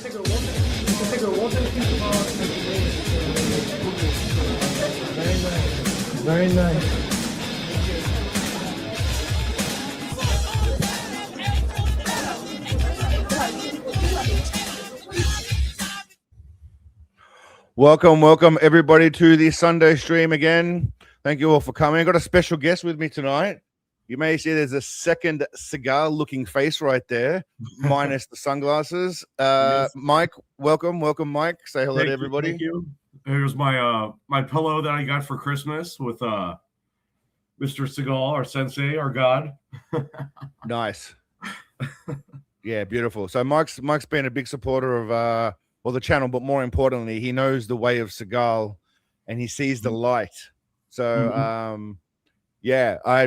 Very nice. Welcome everybody to the Sunday stream again. Thank you all for coming. I've got a special guest with me tonight. You may see there's a second Seagal looking face right there, minus the sunglasses. Yes. Mike, welcome, Mike. Say hello to everybody. Thank you. Here's my my pillow that I got for Christmas with Mr. Seagal, our sensei, our god. Nice. Yeah, beautiful. So Mike's been a big supporter of the channel, but more importantly, he knows the way of Seagal and he sees the light. So yeah, I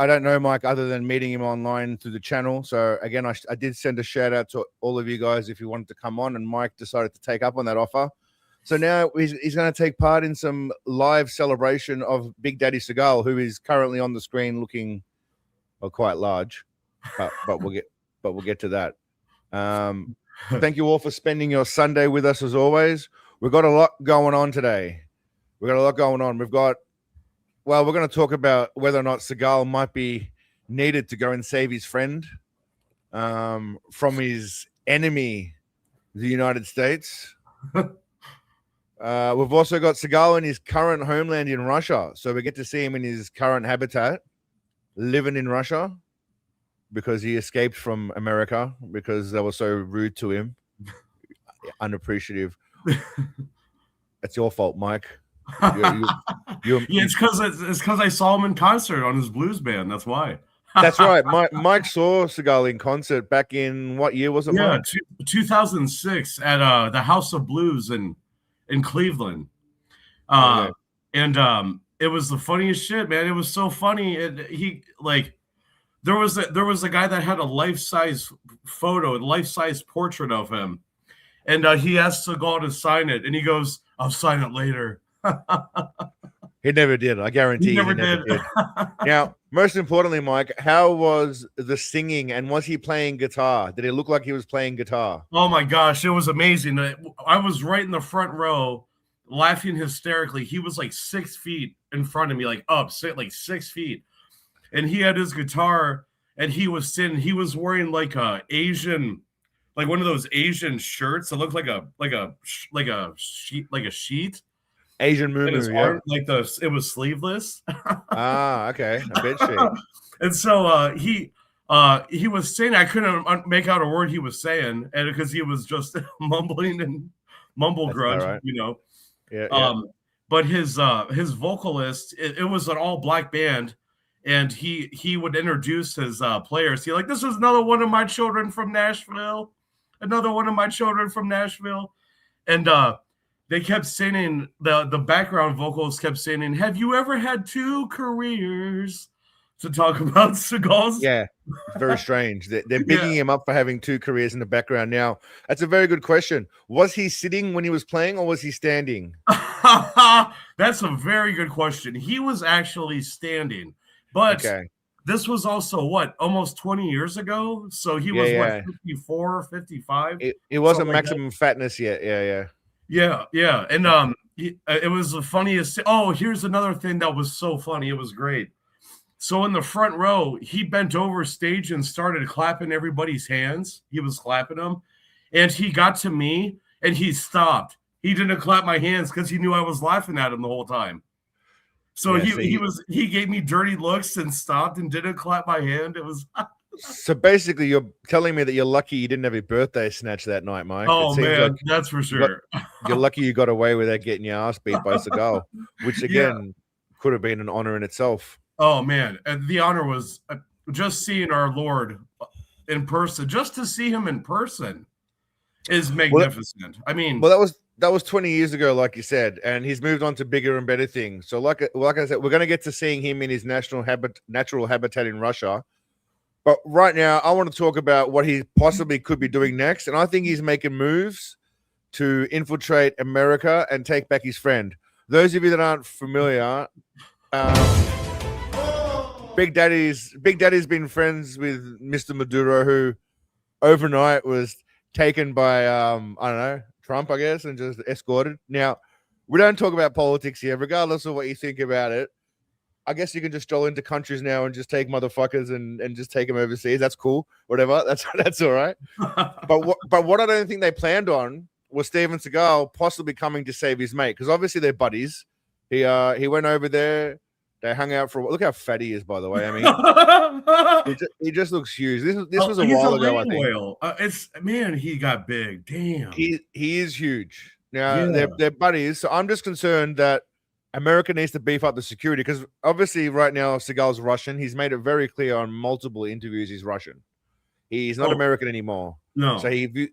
don't know Mike other than meeting him online through the channel. So again, I did send a shout out to all of you guys if you wanted to come on, and Mike decided to take up on that offer. So now he's going to take part in some live celebration of Big Daddy Seagal, who is currently on the screen looking quite large, but we'll get to that. Thank you all for spending your Sunday with us as always. We've got a lot going on today. We're going to talk about whether or not Seagal might be needed to go and save his friend from his enemy, the United States. We've also got Seagal in his current homeland in Russia. So we get to see him in his current habitat, living in Russia, because he escaped from America because they were so rude to him, unappreciative. It's your fault, Mike. Yeah, it's because I saw him in concert on his blues band. That's why. That's right. Mike saw Seagal in concert back in what year was it? Yeah, Mike? 2006 at the House of Blues in Cleveland. Okay. And it was the funniest shit, man. It was so funny. There was a guy that had a life-size photo, a life-size portrait of him, and he asked Seagal to sign it, and he goes, "I'll sign it later." He never did. I guarantee He you never he never did. did. Now, most importantly, Mike, how was the singing, and was he playing guitar? Did it look like he was playing guitar? Oh my gosh, it was amazing. I was right in the front row, laughing hysterically. He was like 6 feet in front of me, like 6 feet. And he had his guitar, and he was sitting. He was wearing like a Asian, like one of those Asian shirts that looked like a sheet. Asian moo, yeah. It was sleeveless. Okay, I bet you. And so he was saying, I couldn't make out a word he was saying, and because he was just mumbling and mumble grunt, right. you know. Yeah. But his vocalist, it was an all black band. And he would introduce his players. He this is another one of my children from Nashville. Another one of my children from Nashville. And they kept singing, the background vocals kept singing, "Have you ever had two careers?" To talk about Seagal's. Yeah, it's very strange. They're bigging him up for having two careers in the background. Now, that's a very good question. Was he sitting when he was playing, or was he standing? That's a very good question. He was actually standing. But this was also almost 20 years ago. So he was 54, 55. It wasn't maximum fatness yet. Yeah. And it was the funniest. Oh, here's another thing that was so funny. It was great. So in the front row, he bent over stage and started clapping everybody's hands. He was clapping them, and he got to me and he stopped. He didn't clap my hands because he knew I was laughing at him the whole time. So he gave me dirty looks and stopped and didn't clap my hand. It was so basically you're telling me that you're lucky you didn't have your birthday snatched that night, Mike. Oh man, that's for sure. You're lucky you got away without getting your ass beat by Seagal, which again could have been an honor in itself. Oh man, the honor was just seeing our Lord in person. Just to see him in person is magnificent. That was 20 years ago, like you said, and he's moved on to bigger and better things. So like I said, we're going to get to seeing him in his natural habitat in Russia. But right now, I want to talk about what he possibly could be doing next. And I think he's making moves to infiltrate America and take back his friend. Those of you that aren't familiar, Big Daddy's been friends with Mr. Maduro, who overnight was taken by I don't know, Trump, I guess, and just escorted. Now, we don't talk about politics here, regardless of what you think about it. I guess you can just stroll into countries now and just take motherfuckers and just take them overseas. That's cool. Whatever. That's all right. But what I don't think they planned on was Steven Seagal possibly coming to save his mate, because obviously they're buddies. He went over there. They hung out for a while. Look how fat he is, by the way. I mean, he just looks huge. This was a while ago, I think. Whale. He got big. Damn. He is huge. Now they're buddies. So I'm just concerned that America needs to beef up the security, because obviously right now Seagal's Russian. He's made it very clear on multiple interviews he's Russian. He's not American anymore. No. So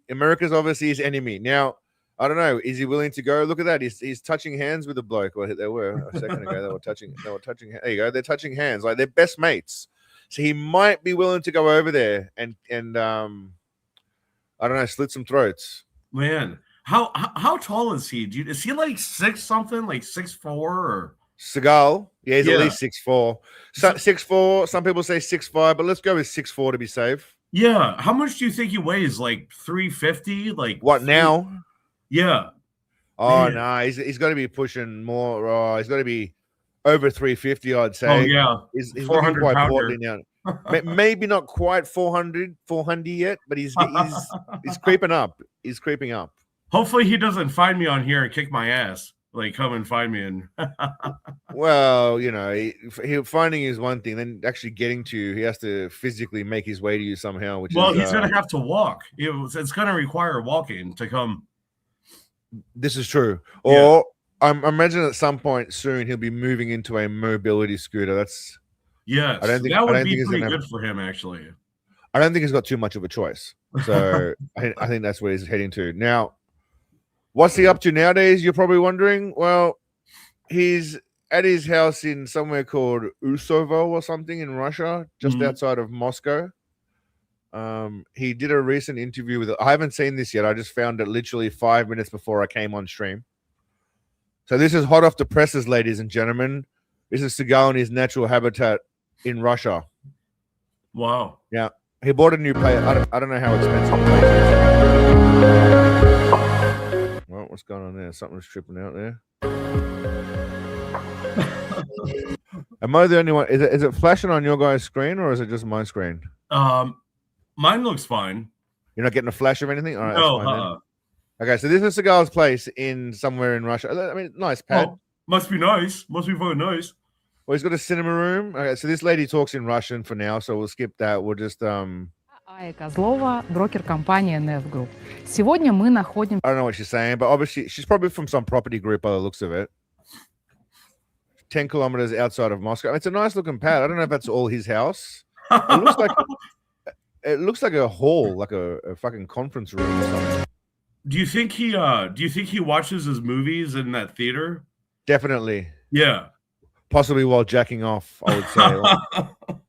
America's obviously his enemy. Now, I don't know. Is he willing to go? Look at that. He's touching hands with a bloke. Or they were a second ago. They were touching. There you go. They're touching hands. Like, they're best mates. So he might be willing to go over there and I don't know, slit some throats. Man, how tall is he? Is he like 6 something, like 6'4" or Seagal? Yeah, he's at least 6'4". 6'4". Some people say 6'5", but let's go with 6'4" to be safe. Yeah. How much do you think he weighs? Like 350? Like what now? Yeah. Oh no, he's got to be pushing more. Oh, he's got to be over 350, I'd say. Oh yeah, he's 400 quite portly now. Maybe not quite 400 yet, but he's creeping up. He's creeping up. Hopefully he doesn't find me on here and kick my ass. Like, come and find me. And well, you know, he finding is one thing. Then actually getting to you, he has to physically make his way to you somehow. He's going to have to walk. It's going to require walking to come. This is true. Or I imagine at some point soon he'll be moving into a mobility scooter. That's that would be pretty good for him, actually. I don't think he's got too much of a choice. So I think that's where he's heading to. Now, what's he up to nowadays? You're probably wondering. Well, he's at his house in somewhere called Usovo or something in Russia, just outside of Moscow. He did a recent interview with. I haven't seen this yet. I just found it literally 5 minutes before I came on stream. So this is hot off the presses, ladies and gentlemen. This is Seagal in his natural habitat in Russia. Wow. Yeah, he bought a new plane. I don't know how expensive the plane is. Well, what's going on there? Something's tripping out there. Am I the only one? Is it flashing on your guys' screen, or is it just my screen? Mine looks fine. You're not getting a flash of anything? All right, no. That's fine, okay, so this is Seagal's place in somewhere in Russia. I mean, nice pad. Oh, must be nice. Must be very nice. Well, he's got a cinema room. Okay, so this lady talks in Russian for now, so we'll skip that. We'll just Ая Козлова, брокер компании NF Group. Сегодня мы находим. I don't know what she's saying, but obviously she's probably from some property group by the looks of it. 10 kilometers outside of Moscow. It's a nice looking pad. I don't know if that's all his house. It looks like a hall, like a fucking conference room or something. Do you think he watches his movies in that theater? Definitely. Yeah. Possibly while jacking off, I would say.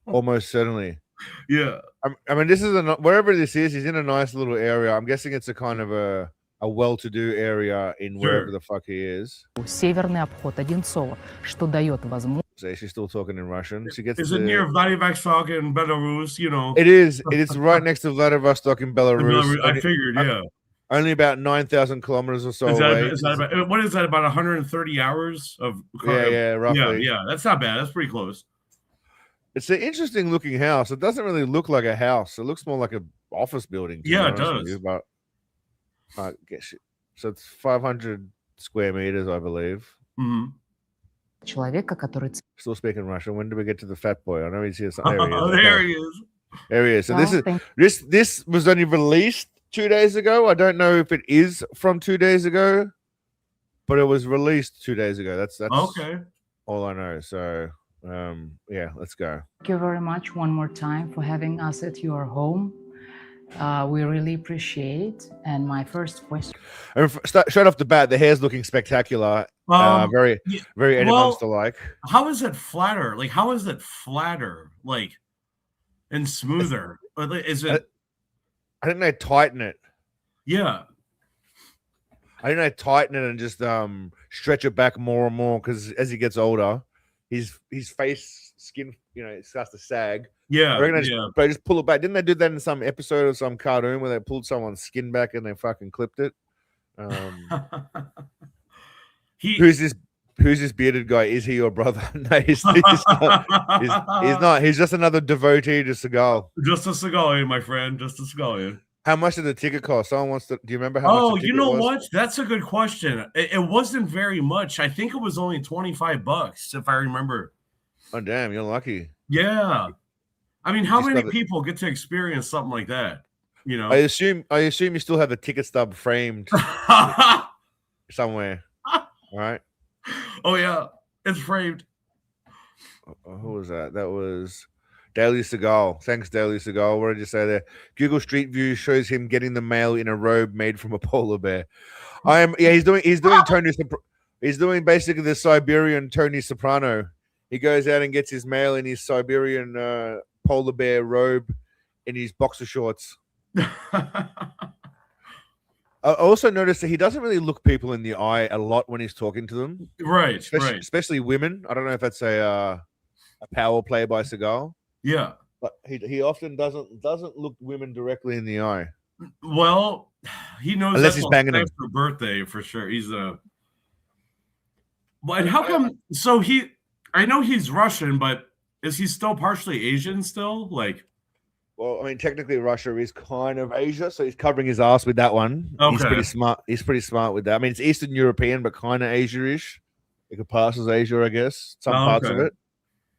Almost certainly. Yeah. I mean, this is wherever this is, he's in a nice little area. I'm guessing it's a kind of a well-to-do area in wherever the fuck he is. Северный обход Одинцова, что дает возможность. So she's still talking in Russian. She gets. Is it near Vladivostok in Belarus? You know. It is. It is right next to Vladivostok in Belarus. I figured, yeah. Only about 9,000 kilometers or so away. What is that? About 130 hours of car? Yeah, roughly. Yeah, that's not bad. That's pretty close. It's an interesting looking house. It doesn't really look like a house. It looks more like an office building. Yeah, it does. But I guess it. So it's 500 square meters, I believe. Mm-hmm. Человека, который... Still speaking Russian. When do we get to the fat boy? I know he's here. There he is. There he is. So this was only released 2 days ago. I don't know if it is from 2 days ago, but it was released 2 days ago. That's okay. All I know. So yeah, let's go. Thank you very much one more time for having us at your home. We really appreciate. And my first question. Straight off the bat, the hair's looking spectacular. Very Eddie Monster-like. How is it flatter? Like, how is it flatter? Like, and smoother? Is it? I think they tighten it. Yeah. I think they tighten it and just stretch it back more and more, because as he gets older, his face skin, it starts to sag. Yeah, I reckon yeah. they just pull it back. Didn't they do that in some episode of some cartoon where they pulled someone's skin back and they fucking clipped it? He Who's this bearded guy? Is he your brother? No, he's not. He's not. He's just another devotee to Seagal. just a Seagal, my friend. Just a Seagal. How much did the ticket cost? Someone wants to. Do you remember how much? Oh, The ticket you know was? what? That's a good question. It wasn't very much. I think it was only $25, if I remember. Oh damn, you're lucky. Yeah. I mean, how Just many got it. people get to experience something like that? You know? I assume you still have the ticket stub framed somewhere. All right. Oh yeah, it's framed. Who was that? That was Daily Seagal. Thanks, Daily Seagal. What did you say there? Google Street View shows him getting the mail in a robe made from a polar bear. He's doing Tony. He's doing basically the Siberian Tony Soprano. He goes out and gets his mail in his Siberian polar bear robe in his boxer shorts. I also noticed that he doesn't really look people in the eye a lot when he's talking to them. Right, especially women. I don't know if that's a power play by Seagal. Yeah. But he often doesn't look women directly in the eye. Well, he knows Unless that's he's what banging plans them. for birthday for sure. He's a. But how come? So I know he's Russian, but is he still partially Asian? Still, like. Well, I mean, technically, Russia is kind of Asia, so he's covering his ass with that one. Okay. He's pretty smart. He's pretty smart with that. I mean, it's Eastern European, but kind of Asia-ish. It could pass as Asia, I guess. Some parts of it.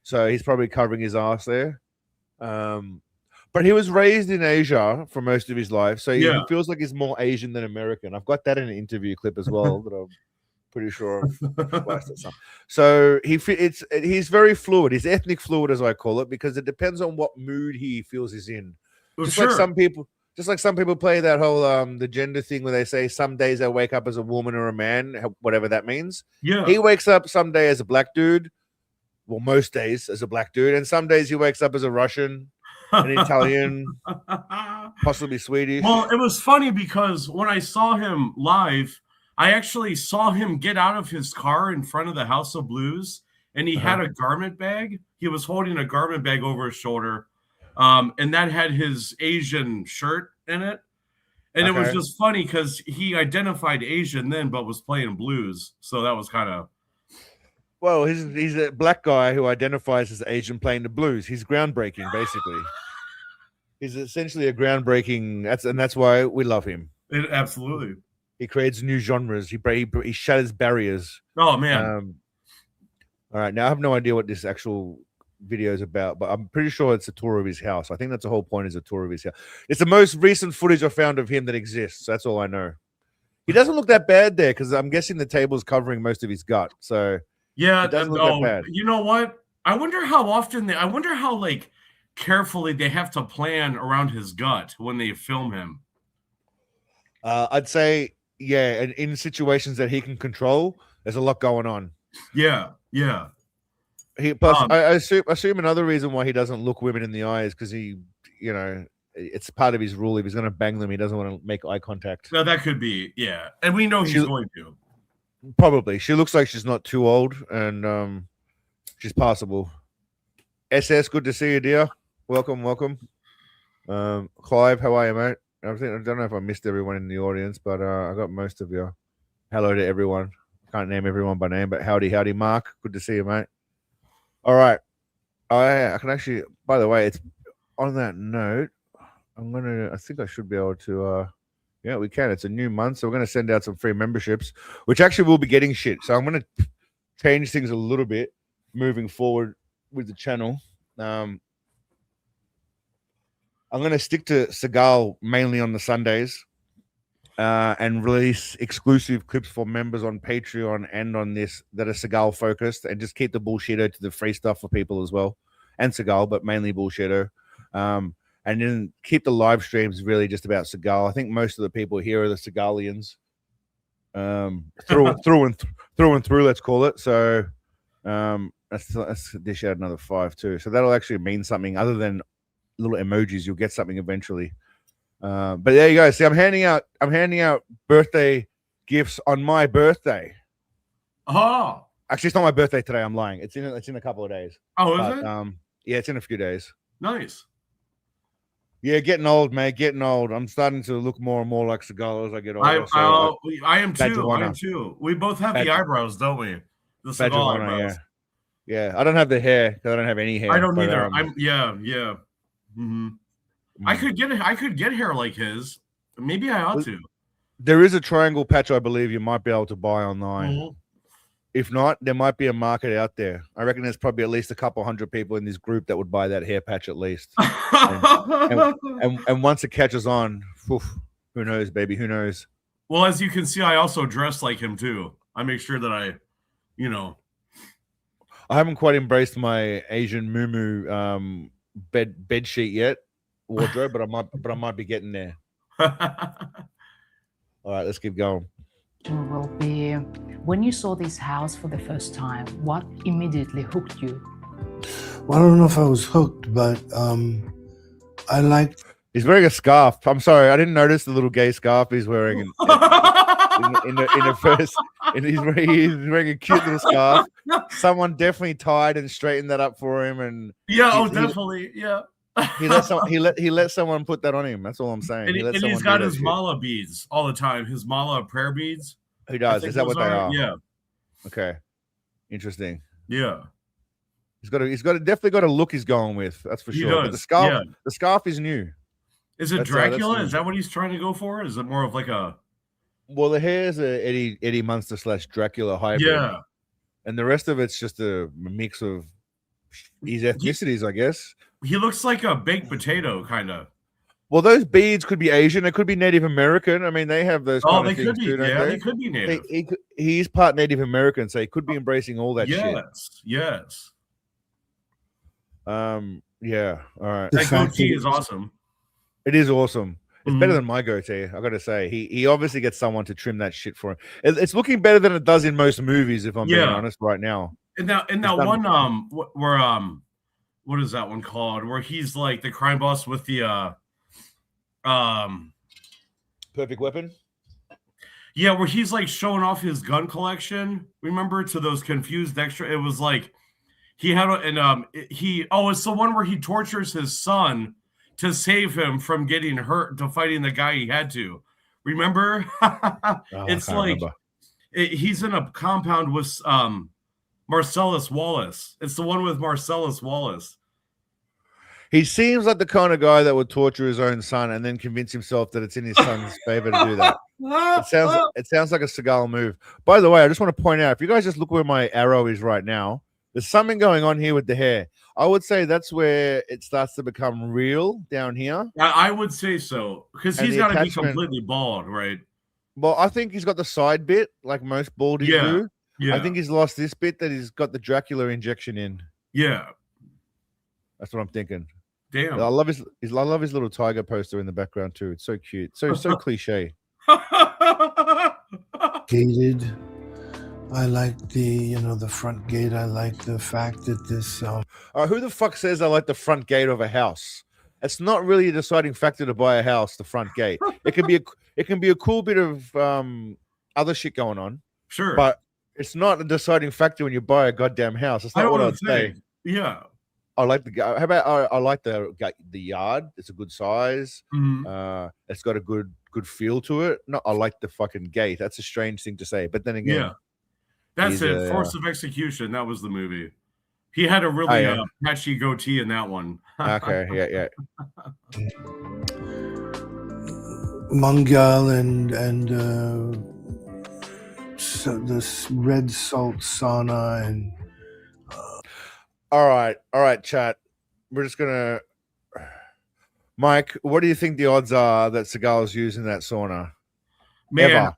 So he's probably covering his ass there. But he was raised in Asia for most of his life, so he feels like he's more Asian than American. I've got that in an interview clip as well that I'm pretty sure I've spliced at some. So he's very fluid. He's ethnic fluid, as I call it, because it depends on what mood he feels he's in. Just like some people play that whole the gender thing where they say some days I wake up as a woman or a man, whatever that means. Yeah. He wakes up some day as a black dude. Well, most days as a black dude, and some days he wakes up as a Russian, an Italian, possibly Swedish. Well, it was funny because when I saw him live, I actually saw him get out of his car in front of the House of Blues, and he had a garment bag. He was holding a garment bag over his shoulder, and that had his Asian shirt in it. And it was just funny because he identified Asian then, but was playing blues. So that was kind of. Well, he's a black guy who identifies as Asian playing the blues. He's groundbreaking, basically. He's essentially a groundbreaking. That's why we love him. Absolutely. He creates new genres. He shatters barriers. Oh man! All right, now I have no idea what this actual video is about, but I'm pretty sure it's a tour of his house. I think that's the whole point, is a tour of his house. It's the most recent footage I found of him that exists. So that's all I know. He doesn't look that bad there because I'm guessing the table's covering most of his gut. So. Yeah, it doesn't look that bad. You know what? I wonder how often I wonder how like carefully they have to plan around his gut when they film him. I'd say, yeah, and in situations that he can control, there's a lot going on. Yeah. I assume another reason why he doesn't look women in the eye is because it's part of his rule. If he's going to bang them, he doesn't want to make eye contact. No, that could be, yeah. And we know he's going to. Probably. She looks like she's not too old, and she's passable. SS, good to see you, dear. Welcome. Clive, how are you, mate? I don't know if I missed everyone in the audience, but I got most of you. Hello to everyone. Can't name everyone by name, but howdy, Mark. Good to see you, mate. All right. I can actually, by the way, it's on that note, I think I should be able to yeah, we can. It's a new month, so we're going to send out some free memberships, which actually will be getting shit. So I'm going to change things a little bit moving forward with the channel. I'm going to stick to Seagal mainly on the Sundays and release exclusive clips for members on Patreon and on this that are Seagal focused, and just keep the bullshitter to the free stuff for people as well. And Seagal, but mainly bullshitter. And then keep the live streams really just about Seagal. I think most of the people here are the Seagalians, through and through. Let's call it. So let's dish out another 5 too. So that'll actually mean something other than little emojis. You'll get something eventually. But there you go. See, I'm handing out birthday gifts on my birthday. Oh, actually, it's not my birthday today. I'm lying. It's in a couple of days. Oh, is it? Yeah, it's in a few days. Nice. Yeah, getting old, mate. Getting old. I'm starting to look more and more like Seagal as I get older. I am badge of too. I am honor. too. We both have the Badge- eyebrows, don't we? The Badge of Seagal honor, yeah. eyebrows. Yeah, I don't have the hair because I don't have any hair. I don't but, either. Yeah. Mm-hmm. I mm. could get hair like his. Maybe I ought to. There is a triangle patch I believe you might be able to buy online. Mhm. If not, there might be a market out there. I reckon there's probably at least a couple hundred people in this group that would buy that hair patch at least. and once it catches on, whew, who knows, baby? Who knows? Well, as you can see, I also dress like him too. I make sure that I, you know. I haven't quite embraced my Asian muumuu bed sheet yet, wardrobe, but I might be getting there. All right, let's keep going. Will be when you saw this house for the first time, what immediately hooked you? Well, I don't know if I was hooked, but I liked. He's wearing a scarf. I'm sorry, I didn't notice the little gay scarf he's wearing in the first. And he's wearing a cute little scarf. Someone definitely tied and straightened that up for him, and definitely, yeah. He let someone put that on him. That's all I'm saying. And he's got his mala beads all the time. His mala prayer beads. He does. Is that what they are? Yeah. Okay. Interesting. Yeah. He's definitely got a look he's going with. That's for sure. But the scarf is new. Is it Dracula? Is that what he's trying to go for? Is it more of like a? Well, the hair is a Eddie Munster / Dracula hybrid. Yeah. And the rest of it's just a mix of his ethnicities, I guess. He looks like a baked potato, kind of. Well, those beads could be Asian. It could be Native American. I mean, they have those. Oh, they could be. Yeah, they could be Native. He's part Native American, so he could be embracing all that shit. Yes. Yeah. All right. That goatee is awesome. It is awesome. It's better than my goatee. I got to say, he obviously gets someone to trim that shit for him. It's looking better than it does in most movies, if I'm being honest, right now. And that one where what is that one called? Where he's like the crime boss with the Perfect Weapon. Yeah, where he's like showing off his gun collection. Remember, to those confused extra? It was like he had it's the one where he tortures his son to save him from getting hurt to fighting the guy he had to. Remember? It's like he's in a compound with Marcellus Wallace. It's the one with Marcellus Wallace. He seems like the kind of guy that would torture his own son and then convince himself that it's in his son's favor to do that. It sounds like a Seagal move. By the way, I just want to point out, if you guys just look where my arrow is right now, there's something going on here with the hair. I would say that's where it starts to become real down here. I would say so, because he's got to be completely bald, right? Well, I think he's got the side bit like most baldies do. Yeah. I think he's lost this bit that he's got the Dracula injection in. Yeah. That's what I'm thinking. Damn. I love his little tiger poster in the background too. It's so cute. So cliche. Gated. I like the front gate. I like the fact that this. Who the fuck says I like the front gate of a house? It's not really a deciding factor to buy a house. The front gate. It can be a cool bit of other shit going on. Sure. But it's not a deciding factor when you buy a goddamn house. It's not what I'd say. Yeah. I like how about I like the yard. It's a good size. Mm-hmm. It's got a good feel to it. No, I like the fucking gate. That's a strange thing to say, but then again, yeah, that's it. Force of Execution. That was the movie. He had a really patchy goatee in that one. Okay, yeah. Mangal and so this red salt sauna and. All right, chat. We're just gonna. Mike, what do you think the odds are that Seagal's using that sauna? Man, ever?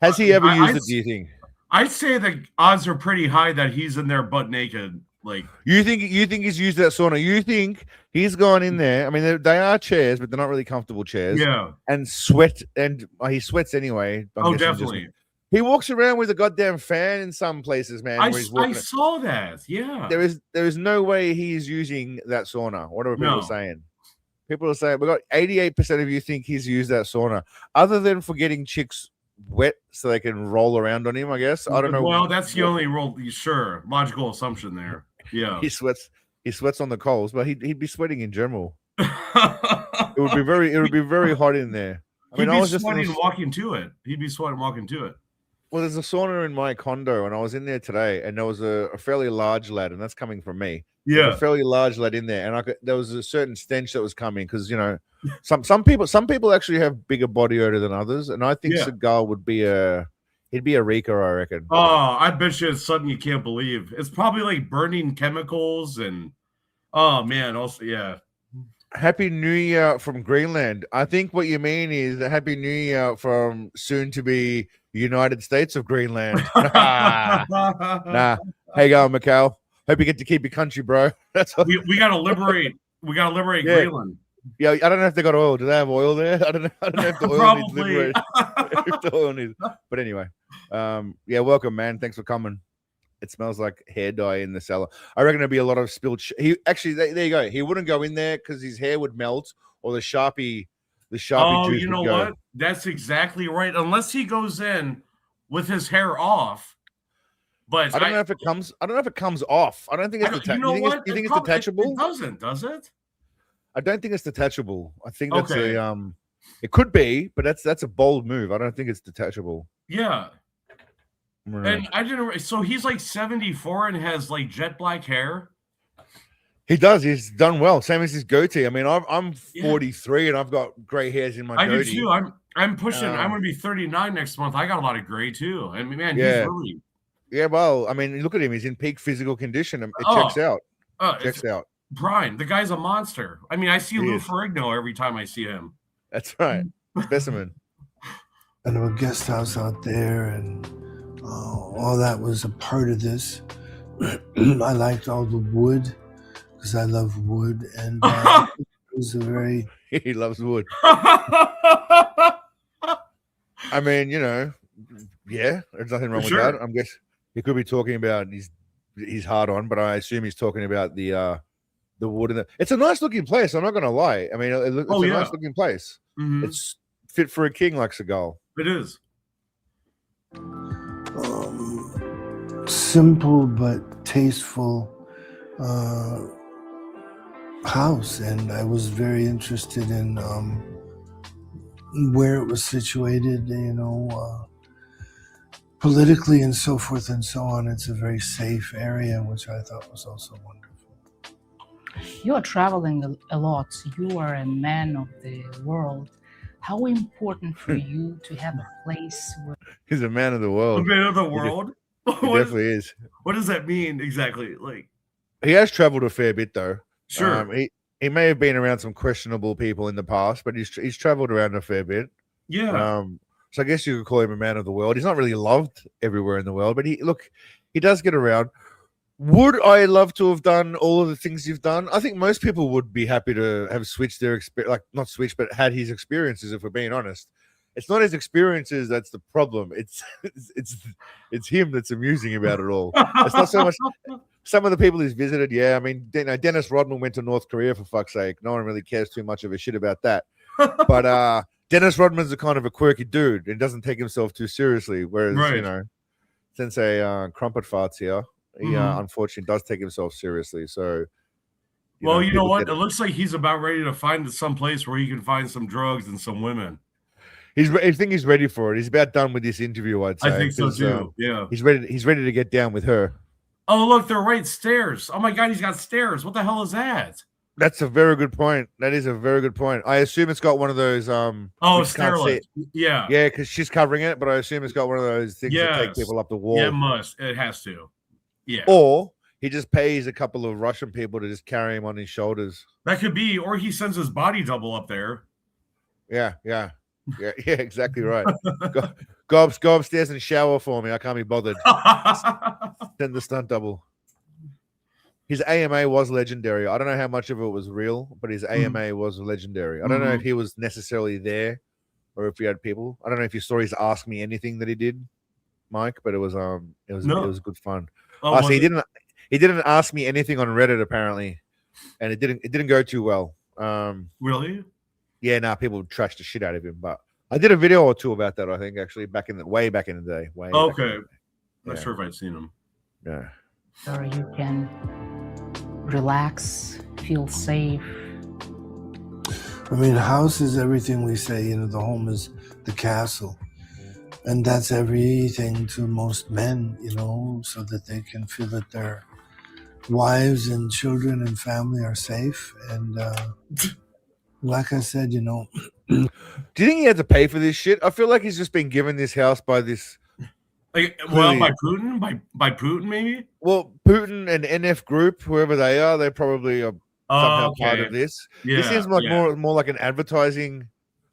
Has he ever used it? Do you think? I'd say the odds are pretty high that he's in there butt naked. Like you think he's used that sauna? You think he's gone in there? I mean, they are chairs, but they're not really comfortable chairs. Yeah, and sweat, and he sweats anyway. Definitely. He walks around with a goddamn fan in some places, man. I saw that. Yeah. There is no way he's using that sauna. What are people saying? People are saying we got 88% of you think he's used that sauna, other than for getting chicks wet so they can roll around on him. I guess I don't know. Well, that's the only logical assumption there. Yeah. He sweats He sweats on the coals, but he'd be sweating in general. It would be very hot in there. I mean, He'd I be was just sweating walking to it. He'd be sweating walking to it. well, there's a sauna in my condo, and I was in there today, and there was a fairly large lad, and that's coming from me. There's Yeah. a fairly large lad in there, and there was a certain stench that was coming because some people actually have bigger body odor than others, and I think Yeah. Seagal would be he'd be a reeker, I reckon. Oh, I bet you it's something you can't believe. It's probably like burning chemicals and oh man, also yeah. Happy New Year from Greenland. I think what you mean is a Happy New Year from soon to be United States of Greenland. Nah. How you going, Mikhail? Hope you get to keep your country, bro. That's what... we gotta liberate. We gotta liberate Greenland. Yeah, I don't know if they got oil. Do they have oil there? I don't know if the oil needs liberated. If the oil needs... But anyway, yeah, welcome, man. Thanks for coming. It smells like hair dye in the cellar. I reckon there'd be a lot of spilled. He actually, there you go. He wouldn't go in there because his hair would melt, or the Sharpie Oh, juice. you know what? That's exactly right. Unless he goes in with his hair off. But I don't know if it comes. I don't know if it comes off. I don't think it's detachable. You think it's detachable? It doesn't, does it? I don't think it's detachable. I think that's it could be, but that's a bold move. I don't think it's detachable. Yeah. Right. And I didn't. So he's like 74 and has like jet black hair. He does. He's done well. Same as his goatee. I mean, I'm 43 and I've got gray hairs in my goatee. I do too. I'm pushing. I'm going to be 39 next month. I got a lot of gray too. I mean, man, he's really. Yeah, well, I mean, look at him. He's in peak physical condition. It checks out. Checks out. Brian, the guy's a monster. I mean, I see Lou Ferrigno every time I see him. That's right. Specimen. And a guest house out there, and all that was a part of this. I liked all the wood because I love wood, and it was a very. He loves wood. I mean, yeah, there's nothing wrong with that. I guess he could be talking about he's hard on, but I assume he's talking about the wood. It's a nice looking place. I'm not going to lie. I mean, it's a nice looking place. Mm-hmm. It's fit for a king like Seagal. It is. Simple but tasteful house, and I was very interested in where it was situated, politically and so forth and so on. It's a very safe area, which I thought was also wonderful. You are traveling a lot. You are a man of the world. How important for you to have a place where... He's a man of the world. A man of the world? He definitely is. What does that mean exactly? Like, he has traveled a fair bit, though. Sure. He may have been around some questionable people in the past, but he's traveled around a fair bit. Yeah. So I guess you could call him a man of the world. He's not really loved everywhere in the world, but he does get around. Would I love to have done all of the things you've done? I think most people would be happy to have switched their experience, like not switched, but had his experiences, if we're being honest. It's not his experiences that's the problem. It's him that's amusing about it all. It's not so much some of the people he's visited. Yeah, I mean, Dennis Rodman went to North Korea, for fuck's sake. No one really cares too much of a shit about that. But Dennis Rodman's a kind of a quirky dude and doesn't take himself too seriously. Whereas, Sensei Crumpet Farts here, he unfortunately does take himself seriously. So, you know what? It looks like he's about ready to find some place where he can find some drugs and some women. I think he's ready for it. He's about done with this interview, I'd say. I think so too. Yeah, he's ready to get down with her. Oh, look, they're right stairs. Oh my God, he's got stairs. What the hell is that? That's a very good point. That is a very good point. I assume it's got one of those. Stairlift. Yeah, yeah, because she's covering it, but I assume it's got one of those things that take people up the wall. Yeah, it must. It has to. Yeah. Or he just pays a couple of Russian people to just carry him on his shoulders. That could be, or he sends his body double up there. Yeah, exactly right. Go upstairs and shower for me. I can't be bothered. Send the stunt double. His AMA was legendary. I don't know how much of it was real, but his AMA was legendary. I don't know if he was necessarily there or if he had people. I don't know if your stories Ask Me Anything that he did, Mike, but it was good fun. So he didn't ask me anything on Reddit apparently, and it didn't go too well. Really? Yeah, people trashed the shit out of him, but I did a video or two about that. I think actually way back in the day. Okay, not sure if I'd seen him. Yeah. Or you can relax, feel safe? I mean, house is everything we say. You know, the home is the castle. And that's everything to most men, you know, so that they can feel that their wives and children and family are safe. And like I said, you know, Do you think he had to pay for this shit? I feel like he's just been given this house by this. Like, Clearly- by Putin, by Putin, maybe. Well, Putin and NF Group, whoever they are, they probably are somehow part of this. Yeah, This seems like yeah. more like an advertising,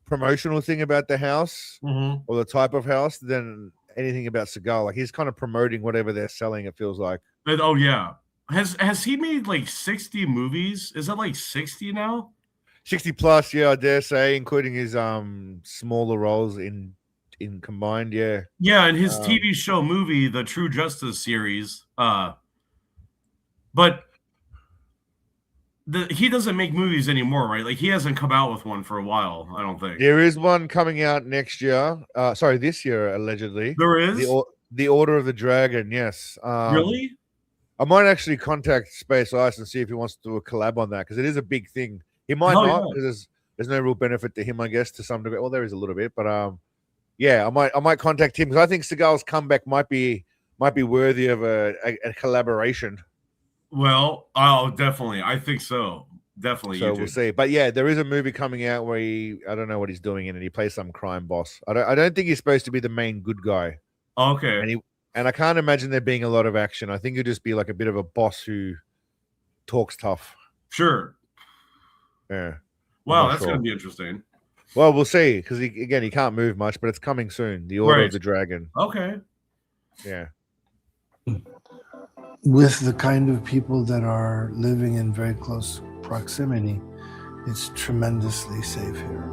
promotional thing about the house Mhm. or the type of house than anything about Seagal. Like he's kind of promoting whatever they're selling. It feels like. Oh yeah. Has he made like 60 movies? Is that like 60 now? 60 plus, yeah, I dare say, including his smaller roles in combined, yeah. Yeah, and his TV show movie, the True Justice series. But he doesn't make movies anymore, right? Like he hasn't come out with one for a while, I don't think. There is one coming out next year. Sorry, this year allegedly. There is? The Order of the Dragon, yes. Really? I might actually contact Space Ice and see if he wants to do a collab on that because it is a big thing. He might Oh, not yeah. because there's no real benefit to him, I guess, to some degree. Well, there is a little bit, but yeah, I might contact him because I think Seagal's comeback might be worthy of a collaboration. Well, oh, definitely. I think so. Definitely. So we'll see. But yeah, there is a movie coming out where I don't know what he's doing in it. He plays some crime boss. I don't think he's supposed to be the main good guy. Okay. And I can't imagine there being a lot of action. I think he'll just be like a bit of a boss who talks tough. Sure. Yeah. Wow, that's going to be interesting. Well, we'll see because he can't move much, but it's coming soon. The Order Right. of the Dragon. Okay. Yeah. with the kind of people that are living in very close proximity, it's tremendously safe here.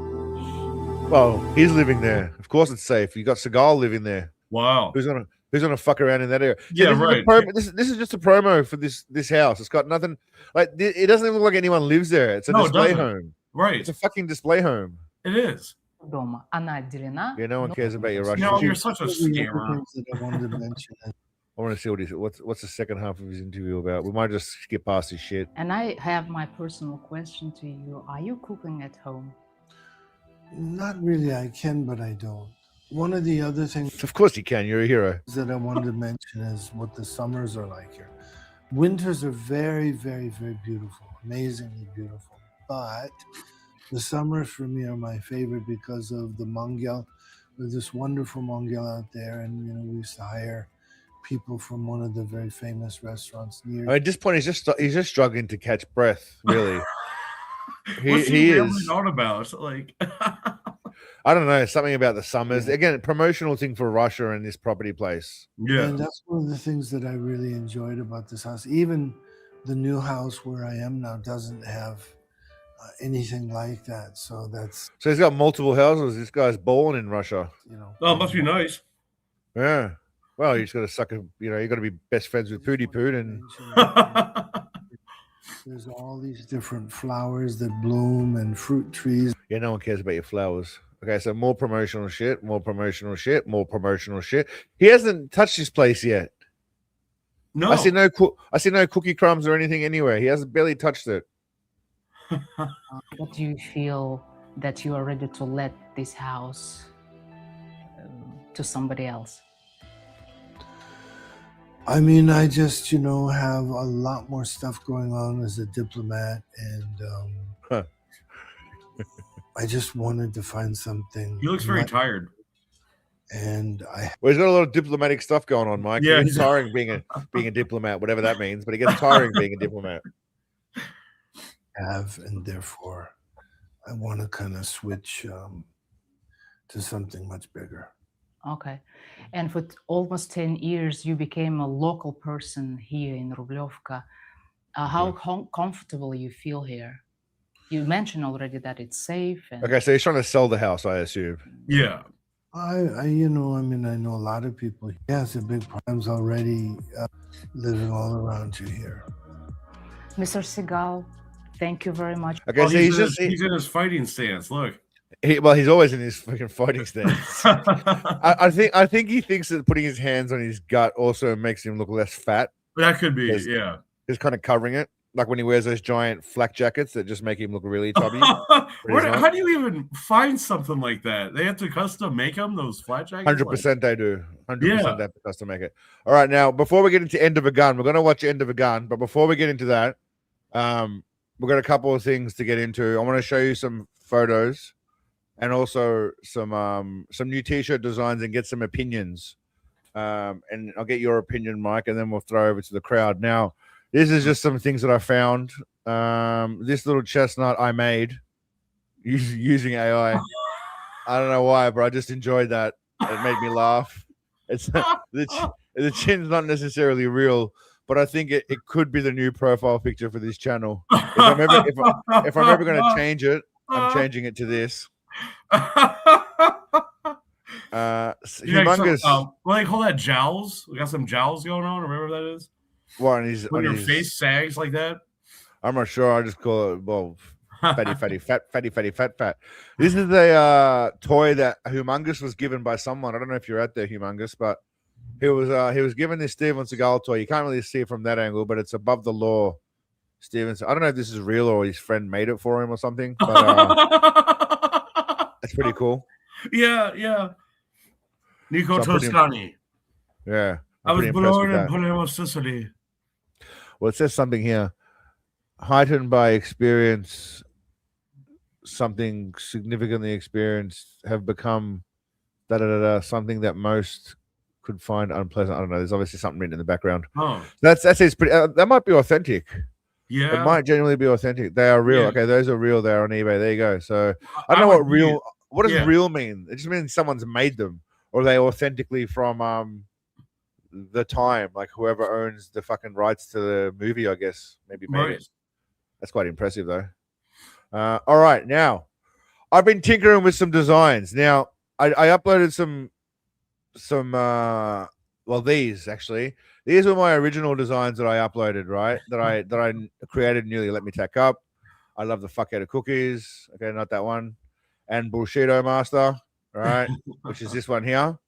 Well, he's living there. Of course, it's safe. You got Seagal living there. Wow. Who's gonna fuck around in that area? Yeah, right. This is just a promo for this house. It's got nothing. Like it doesn't even look like anyone lives there. It's a display home. Right. It's a fucking display home. It is. Дома. Она отделена. Yeah, no one cares about your Russian. No, shit. you're such a scammer. That I wanted to mention. I want to see what's the second half of his interview about. We might just skip past his shit. And I have my personal question to you. Are you cooking at home? Not really. I can, but I don't. One of the other things Of course you can. You're a hero. that I wanted to mention is what the summers are like here. Winters are very, very, very beautiful, amazingly beautiful. But the summers for me are my favorite because of the mangel. There's this wonderful mangel out there, and we used to hire people from one of the very famous restaurants near. At this point, he's just struggling to catch breath. Really, What's he he is. on about? Like, I don't know, something about the summers. Again, promotional thing for Russia and this property place. yeah. And that's one of the things that I really enjoyed about this house. Even the new house where I am now doesn't have anything like that. So that's, So he's got multiple houses. This guy's born in Russia. Oh, it must be nice. Yeah. Well, you just got to suck a, you got to be best friends with Pootie Poot and there's all these different flowers that bloom and fruit trees. yeah, no one cares about your flowers. Okay, so more promotional shit, more promotional shit, more promotional shit. He hasn't touched this place yet. No. I see no cookie crumbs or anything anywhere. He hasn't barely touched it. What do you feel that you are ready to let this house to somebody else? I mean, I just, have a lot more stuff going on as a diplomat, and I just wanted to find something. He looks very tired. And Well, he's got a lot of diplomatic stuff going on, Mike. Yeah, It gets tiring being a diplomat, whatever that means, but it gets tiring being a diplomat. and therefore, I want to kind of switch to something much bigger. Okay. And for almost 10 years, you became a local person here in Rublevka. How comfortable you feel here? You mentioned already that it's safe. And Okay, so he's trying to sell the house, I assume. Yeah. I know a lot of people. Yeah, it's a big problems already living all around you here. Mr. Seagal, thank you very much. Okay, Oh, so he's in his fighting stance. Look. He's always in his fucking fighting stance. I think he thinks that putting his hands on his gut also makes him look less fat. That could be, Yes. yeah. He's kind of covering it. like when he wears those giant flak jackets that just make him look really tubby. How do you even find something like that? They have to custom make them, those flat jackets? 100% they do. 100% Yeah. they have to custom make it. All right, now before we get into End of a Gun, we're going to watch End of a Gun. But before we get into that, we've got a couple of things to get into. I want to show you some photos and also some new T-shirt designs and get some opinions. And I'll get your opinion, Mike, and then we'll throw over to the crowd. Now, this is just some things that I found. This little chestnut I made using AI. I don't know why, but I just enjoyed that. It made me laugh. It's the chin's not necessarily real, but I think it could be the new profile picture for this channel. If I'm ever going to change it, I'm changing it to this. Humongous. What do they call that? Jowls? We got some jowls going on. Remember what that is? What when your face sags like that? I'm not sure. I just call it fatty, fat. This is a toy that Humongous was given by someone. I don't know if you're out there, Humongous, but he was given this Steven Seagal toy. You can't really see it from that angle, but it's above the law. Steven, I don't know if this is real or his friend made it for him or something, but it's pretty cool. Yeah. Nico Toscani. Yeah. I was born in Palermo, Sicily. Well, it says something here. Heightened by experience, something significantly experienced, have become something that most could find unpleasant. I don't know. There's obviously something written in the background. Oh, that says pretty. That might be authentic. Yeah, it might genuinely be authentic. They are real. Yeah. Okay, those are real. They're on eBay. There you go. So I don't know what real. What does real mean? It just means someone's made them, or are they authentically from the time, like whoever owns the fucking rights to the movie, I guess maybe made it. That's quite impressive though. All right, now I've been tinkering with some designs. Now I uploaded some these actually. These were my original designs that I uploaded, right? That I created newly. Let me tack up. I love the fuck out of cookies. Okay, not that one. And Bullshito Master, right? Which is this one here.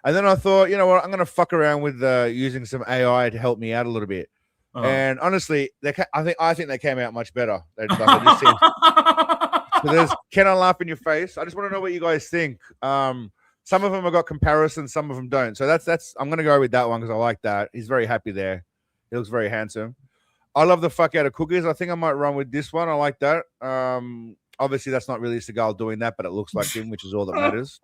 And then I thought, you know what? I'm gonna fuck around with using some AI to help me out a little bit. And honestly, I think they came out much better. They just seemed... So there's can I laugh in your face? I just want to know what you guys think. Some of them have got comparisons, some of them don't. So that's I'm gonna go with that one because I like that. He's very happy there. He looks very handsome. I love the fuck out of cookies. I think I might run with this one. I like that. Obviously that's not really Seagal doing that, but it looks like him, which is all that matters.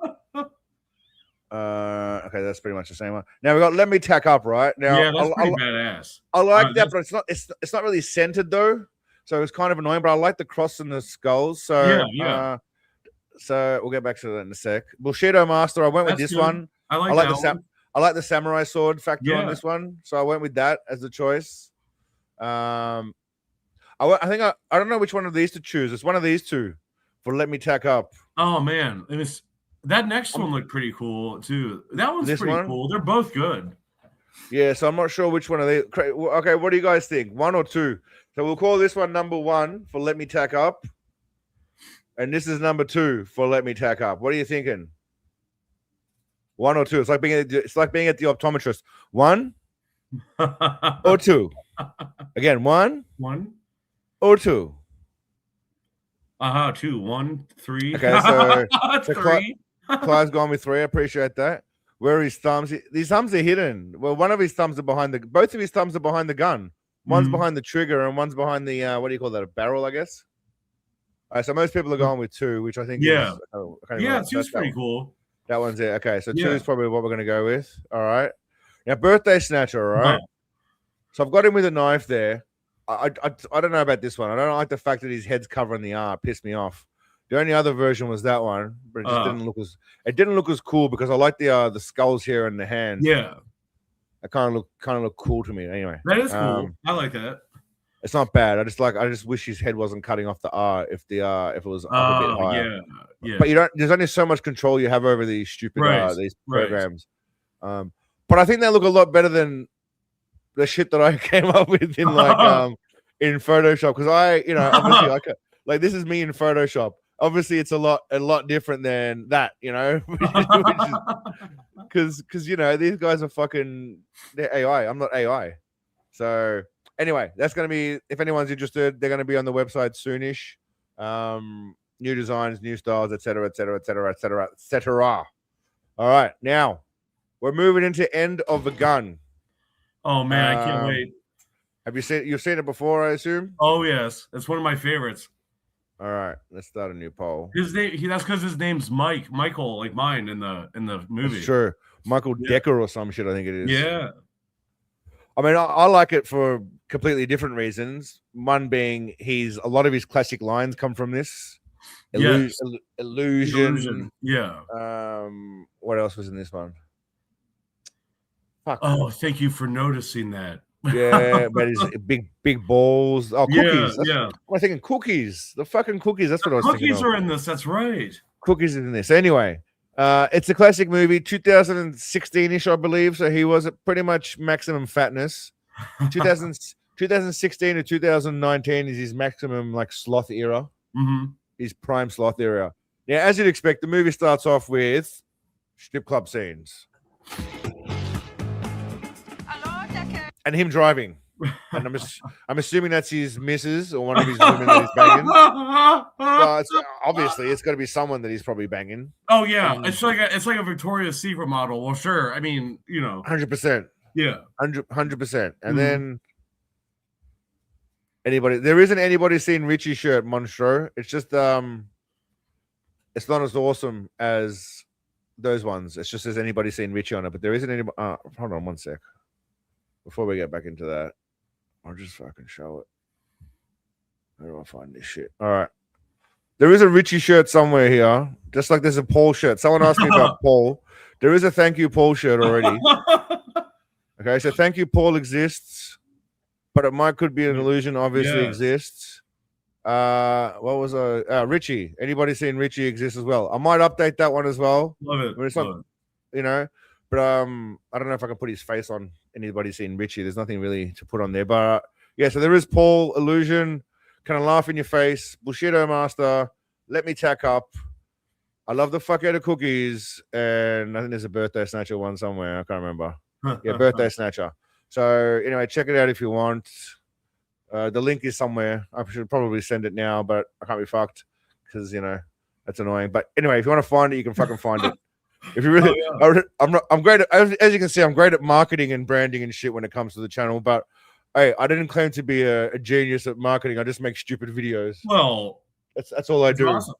Okay, that's pretty much the same one. Now we got Let Me Tack Up, right? Now yeah, that's pretty badass. I like that, but it's not really centered though. So it's kind of annoying, but I like the cross and the skulls. So yeah. So we'll get back to that in a sec. Bushido Master, I went with this one. I like the samurai sword factor on this one, so I went with that as the choice. I think I don't know which one of these to choose. It's one of these two for Let Me Tack Up. Oh man, that next one looked pretty cool too. That one's pretty cool. They're both good. Yeah, so I'm not sure which one of these. Okay, what do you guys think? One or two? So we'll call this one number one for Let Me Tack Up. And this is number two for Let Me Tack Up. What are you thinking? One or two? It's like being at the optometrist. One or two? Again, one or two? 2, 1, 3. Okay, so three. Clive's gone with 3. I appreciate that. Where are his thumbs? These thumbs are hidden. Well, both of his thumbs are behind the gun. One's behind the trigger and one's behind the what do you call that? A barrel, I guess. All right, so most people are going with 2, which I think is 2's pretty cool. That one's it. Okay, so 2 is probably what we're going to go with. All right. Now, Birthday Snatcher, all right? So I've got him with a knife there. I don't know about this one. I don't like the fact that his head's covering the R. It pissed me off. The only other version was that one, but it just didn't look as cool because I like the skulls here and the hands. Yeah. It kind of look cool to me anyway. That is cool. I like that. It's not bad. I just wish his head wasn't cutting off the R if it was up a bit higher. Yeah. But there's only so much control you have over these stupid these programs. But I think they look a lot better than the shit that I came up with in in Photoshop because obviously like this is me in Photoshop. Obviously it's a lot different than that, because these guys are they're AI. I'm not AI. So Anyway, that's going to be, if anyone's interested, they're going to be on the website soonish. New designs, new styles, etc., etc., etc., etc., etc. All right, now we're moving into End of the Gun. Oh man, I can't wait. Have you seen? You've seen it before, I assume. Oh yes, it's one of my favorites. All right, let's start a new poll. His name, that's because his name's Michael, like mine in the movie. That's true. Michael Decker or some shit, I think it is. Yeah. I mean, I like it for completely different reasons. One being, a lot of his classic lines come from this. Illusion. Yeah. What else was in this one? Fuck. Oh, thank you for noticing that. Yeah, but his big balls. Oh, cookies. Yeah. I'm thinking cookies. The fucking cookies. That's what I was thinking. Cookies are in this. That's right. Cookies in this. Anyway, it's a classic movie, 2016-ish, I believe. So he was at pretty much maximum fatness. 2016 to 2019 is his maximum like sloth era. Mm-hmm. His prime sloth era. Now, as you'd expect, the movie starts off with strip club scenes. And him driving. And I'm assuming that's his missus or one of his women that he's banging. Well, obviously it's got to be someone that he's probably banging. Oh yeah, it's like a Victoria's Secret model. Well, sure. I mean, 100%. Yeah, 100%. And then there isn't anybody seen Richie shirt, Monstro. It's just it's not as awesome as those ones. It's just as anybody seen Richie on it, but there isn't anybody. Hold on one sec. Before we get back into that, I'll just fucking show it. Where do I find this shit? All right. There is a Richie shirt somewhere here, just like there's a Paul shirt. Someone asked me about Paul. There is a Thank You Paul shirt already. Okay, so Thank You Paul exists, but it could be an illusion. Obviously exists. What was Richie? Anybody seen Richie exists as well? I might update that one as well. Love it. I mean, it's not, but I don't know if I can put his face on anybody seen Richie. There's nothing really to put on there, but yeah. So there is Paul, illusion, kind of laugh in your face, Bushido Master, let me tack up. I love the fuck out of cookies, and I think there's a birthday snatcher one somewhere. I can't remember. Yeah, birthday snatcher. So anyway, check it out if you want. The link is somewhere. I should probably send it now, but I can't be fucked because that's annoying. But anyway, if you want to find it, you can fucking find it. If you really, I'm great at, as you can see, I'm great at marketing and branding and shit when it comes to the channel. But hey, I didn't claim to be a genius at marketing. I just make stupid videos. Well, that's all I do. Awesome.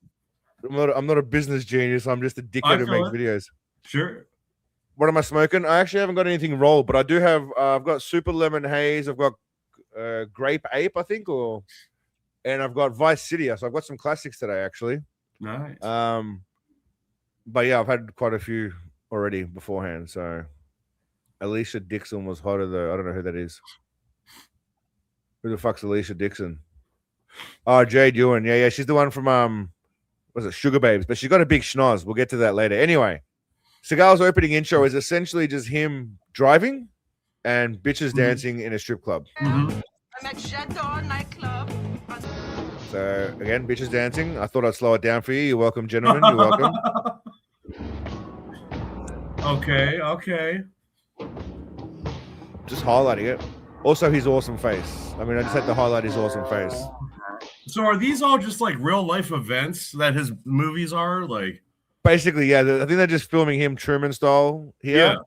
I'm not a business genius. I'm just a dickhead who makes videos. Sure. What am I smoking? I actually haven't got anything rolled, but I do have. I've got Super Lemon Haze. I've got Grape Ape, I think, and I've got Vice City. So I've got some classics today, actually. Nice. But yeah, I've had quite a few already beforehand. So Alicia Dixon was hotter though. I don't know who that is. Who the fuck's Alicia Dixon? Oh, Jade Ewan. Yeah. She's the one from was it Sugar Babes? But she's got a big schnoz. We'll get to that later. Anyway, Seagal's opening intro is essentially just him driving and bitches dancing in a strip club. I'm at Chateau nightclub. So again, bitches dancing. I thought I'd slow it down for you. You're welcome, gentlemen. You're welcome. Okay. Just highlighting it. Also, his awesome face. I mean, I just had to highlight his awesome face. So are these all just like real life events that his movies are like? Basically, yeah. I think they're just filming him Truman style here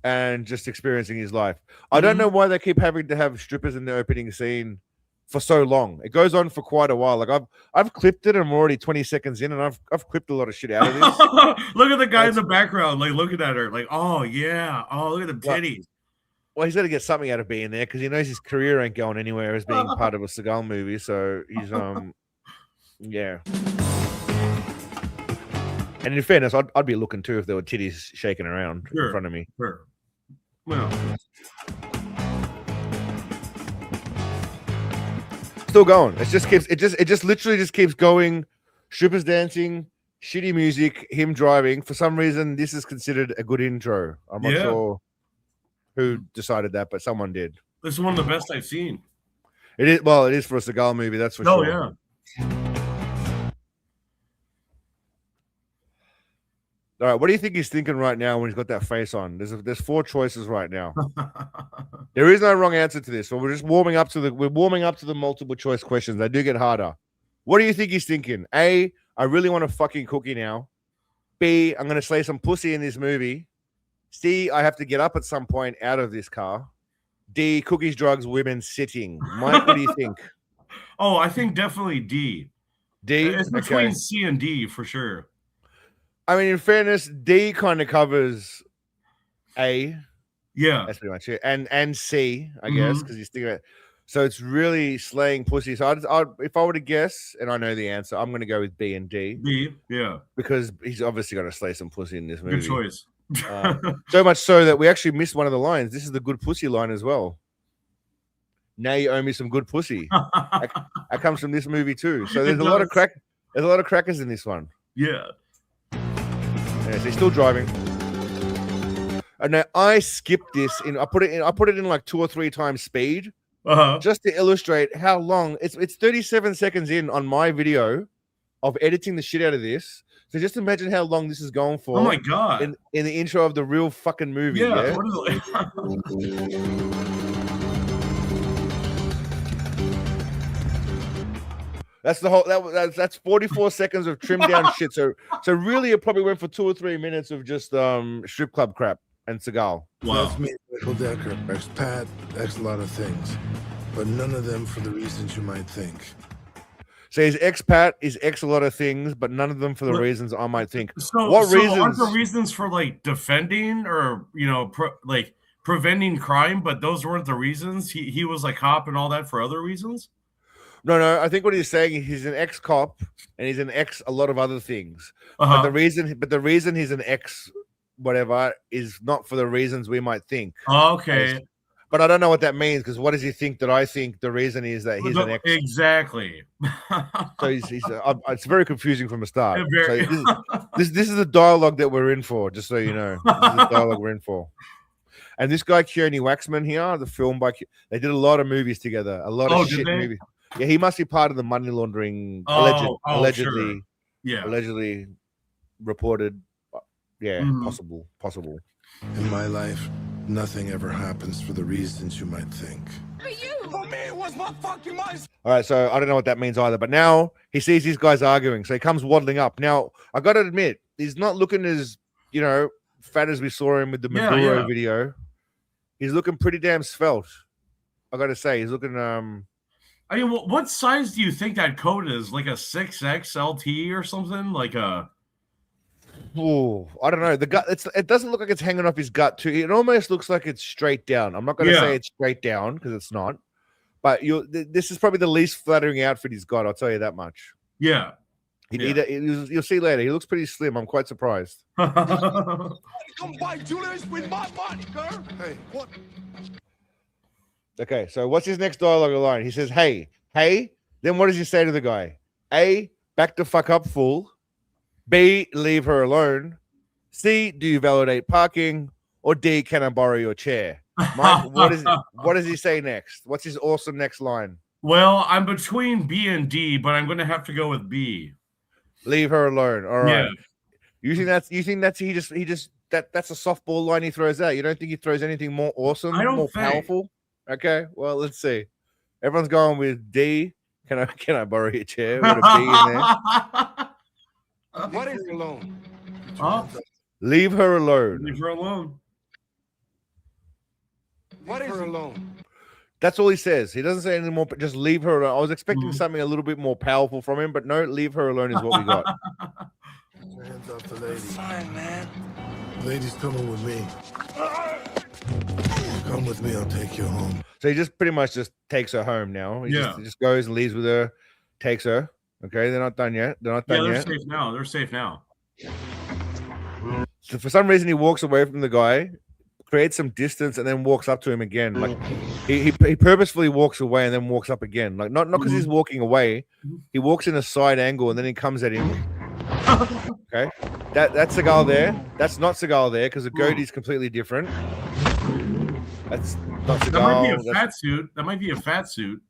and just experiencing his life. I don't know why they keep having to have strippers in the opening scene for so long. It goes on for quite a while. Like I've clipped it and I'm already 20 seconds in and I've clipped a lot of shit out of this. Look at the guy in the background, like looking at her, like, oh yeah, oh look at the titties. Well, he's got to get something out of being there because he knows his career ain't going anywhere as being part of a Seagal movie. So he's yeah. And in fairness, I'd be looking too if there were titties shaking around in front of me. Sure. Well, still going. It just literally just keeps going. Strippers dancing, shitty music, him driving. For some reason, this is considered a good intro. I'm not sure who decided that, but someone did. This is one of the best I've seen. It is. Well, it is for a Seagal movie. That's for sure. Oh yeah. All right, what do you think he's thinking right now when he's got that face on? There's 4 choices right now. There is no wrong answer to this. So we're just warming up to the multiple choice questions. They do get harder. What do you think he's thinking? A, I really want a fucking cookie now. B, I'm gonna slay some pussy in this movie. C, I have to get up at some point out of this car. D, cookies, drugs, women, sitting. Mike, what do you think? Oh, I think definitely D. D? It's between Okay. C and D for sure. I mean, in fairness, D kind of covers A. Yeah. That's pretty much it. And C, I guess, because he's thinking about. So it's really slaying pussy. So if I were to guess, and I know the answer, I'm going to go with B and D. B, yeah. Because he's obviously going to slay some pussy in this movie. Good choice. So much so that we actually missed one of the lines. This is the good pussy line as well. Now you owe me some good pussy. That comes from this movie too. So there's a lot of crackers in this one. Yeah. Yeah, so he's still driving. And now I skipped this I put it in like 2 or 3 times speed. Just to illustrate how long it's 37 seconds in on my video of editing the shit out of this. So just imagine how long this is going for. Oh my god! In the intro of the real fucking movie. Yeah. Totally. That's the whole. That's 44 seconds of trimmed down shit. So really, it probably went for 2 or 3 minutes of just strip club crap and Seagal. Wow. That's me, Michael Decker, ex-Pat, ex-a lot of things, but none of them for the reasons you might think. So his ex-Pat is ex a lot of things, but none of them for the reasons I might think. So what reasons? Aren't the reasons for like defending or preventing crime? But those weren't the reasons. He was like cop and all that for other reasons. No. I think what he's saying is he's an ex-cop and he's an ex a lot of other things. But the reason he's an ex whatever is not for the reasons we might think. Okay. But I don't know what that means because what does he think that I think the reason is that he's an ex? Exactly. So it's very confusing from the start. Very... So this is the dialogue that we're in for, just so you know. This is the dialogue we're in for. And this guy, Kearney Waxman here, the film by they did a lot of movies together, a lot of shit movies. Yeah, he must be part of the money laundering allegedly. Sure. Yeah. Allegedly reported. Yeah, possible. In my life, nothing ever happens for the reasons you might think. For me, it was my fucking mind. All right, so I don't know what that means either, but now he sees these guys arguing, so he comes waddling up. Now, I got to admit, he's not looking as, fat as we saw him with the Maduro video. He's looking pretty damn svelte. I got to say, he's looking... I mean, what size do you think that coat is? Like a 6X LT or something? Like a... Oh, I don't know. The gut. It doesn't look like it's hanging off his gut too. It almost looks like it's straight down. I'm not going to say it's straight down because it's not. But this is probably the least flattering outfit he's got. I'll tell you that much. Yeah. You'll see later. He looks pretty slim. I'm quite surprised. Come by Julius with my money, girl. Hey, what? Okay, so what's his next dialogue line? He says, "Hey." Then what does he say to the guy? A, back the fuck up, fool. B, leave her alone. C, do you validate parking? Or D, can I borrow your chair? Mike, what does he say next? What's his awesome next line? Well, I'm between B and D, but I'm going to have to go with B. Leave her alone. All right. Yeah. You think that's he just that's a softball line he throws out? You don't think he throws anything more awesome, more powerful? Okay, well, let's see. Everyone's going with D. Can I borrow your chair? With a B in there. What is alone? Leave her alone. Leave her alone. What is alone? That's all he says. He doesn't say anything more, but just leave her alone. I was expecting something a little bit more powerful from him, but no, leave her alone is what we got. Hands off the lady. Fine, man. Lady's coming with me. Come with me, I'll take you home. So he just pretty much just takes her home now. He just goes and leaves with her, takes her. Okay, they're not done yet. They're safe now. They're safe now. So for some reason, he walks away from the guy, creates some distance, and then walks up to him again. Like he purposefully walks away and then walks up again. Like not because he's walking away. He walks in a side angle and then he comes at him. Okay, that's Seagal there. That's not Seagal there because the goatee is completely different. That's not Seagal. That might be a fat suit. That might be a fat suit.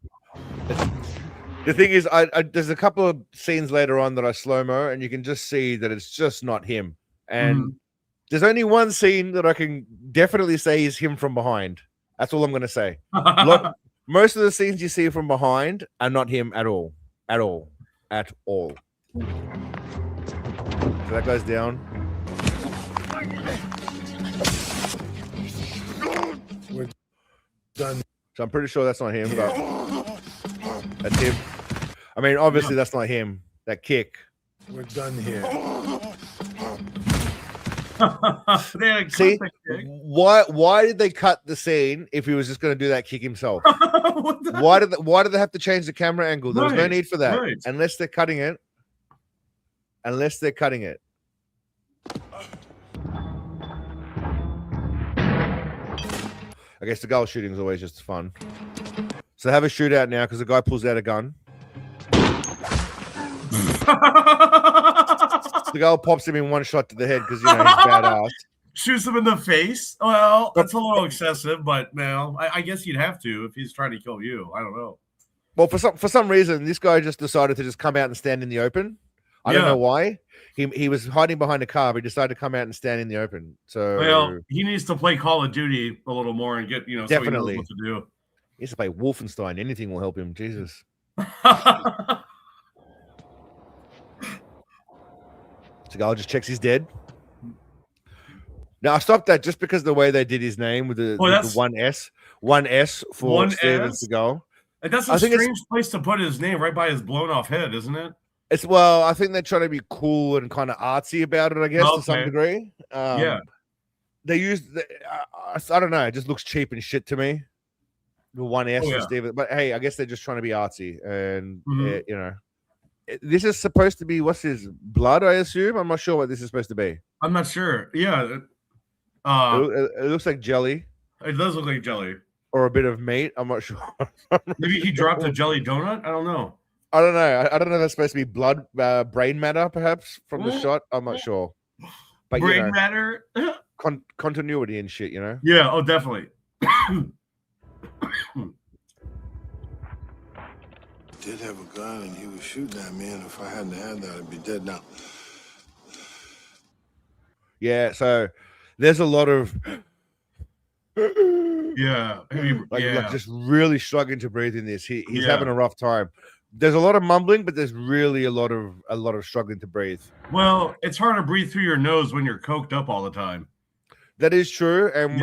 The thing is, there's a couple of scenes later on that I slow-mo, and you can just see that it's just not him. And there's only one scene that I can definitely say is him from behind. That's all I'm going to say. Most of the scenes you see from behind are not him at all. At all. At all. So that goes down. We're done. So I'm pretty sure that's not him, but that's him. I mean, obviously that's not him. That kick. We're done here. See, why did they cut the scene if he was just going to do that kick himself? Why did they have to change the camera angle? There was no need for that, unless they're cutting it. Unless they're cutting it. I guess the goal shooting is always just fun. So they have a shootout now because the guy pulls out a gun. The girl pops him in one shot to the head because, you know, he's badass. Shoots him in the face. Well, that's a little excessive, but no, I guess you'd have to if he's trying to kill you. I don't know. Well, for some reason, this guy just decided to just come out and stand in the open. I don't know why. He was hiding behind a car, but he decided to come out and stand in the open. So well, he needs to play Call of Duty a little more and get, you know, definitely so he knows what to do. He needs to play Wolfenstein. Anything will help him. Jesus. Seagal just checks he's dead. Now I stopped that just because the way they did his name with the 1S for Steven Seagal. And that's a strange place to put his name, right by his blown off head, isn't it? It's I think they're trying to be cool and kind of artsy about it, I guess, to some degree. They used I don't know, it just looks cheap and shit to me. The 1S for Steven, but hey, I guess they're just trying to be artsy and you know. This is supposed to be what's his blood, I assume. I'm not sure what this is supposed to be. I'm not sure. Yeah, it looks like jelly. It does look like jelly, or a bit of meat. I'm not sure. Maybe he dropped a jelly donut. I don't know. I don't know. I don't know if that's supposed to be blood, brain matter, perhaps from the shot. I'm not sure. But brain matter, continuity and shit. You know. Yeah. Oh, definitely. Did have a gun and he was shooting at me, and if I hadn't had that, I'd be dead now. Yeah, so there's a lot of like just really struggling to breathe in this. He's having a rough time. There's a lot of mumbling, but there's really a lot of struggling to breathe. Well, it's hard to breathe through your nose when you're coked up all the time. That is true, and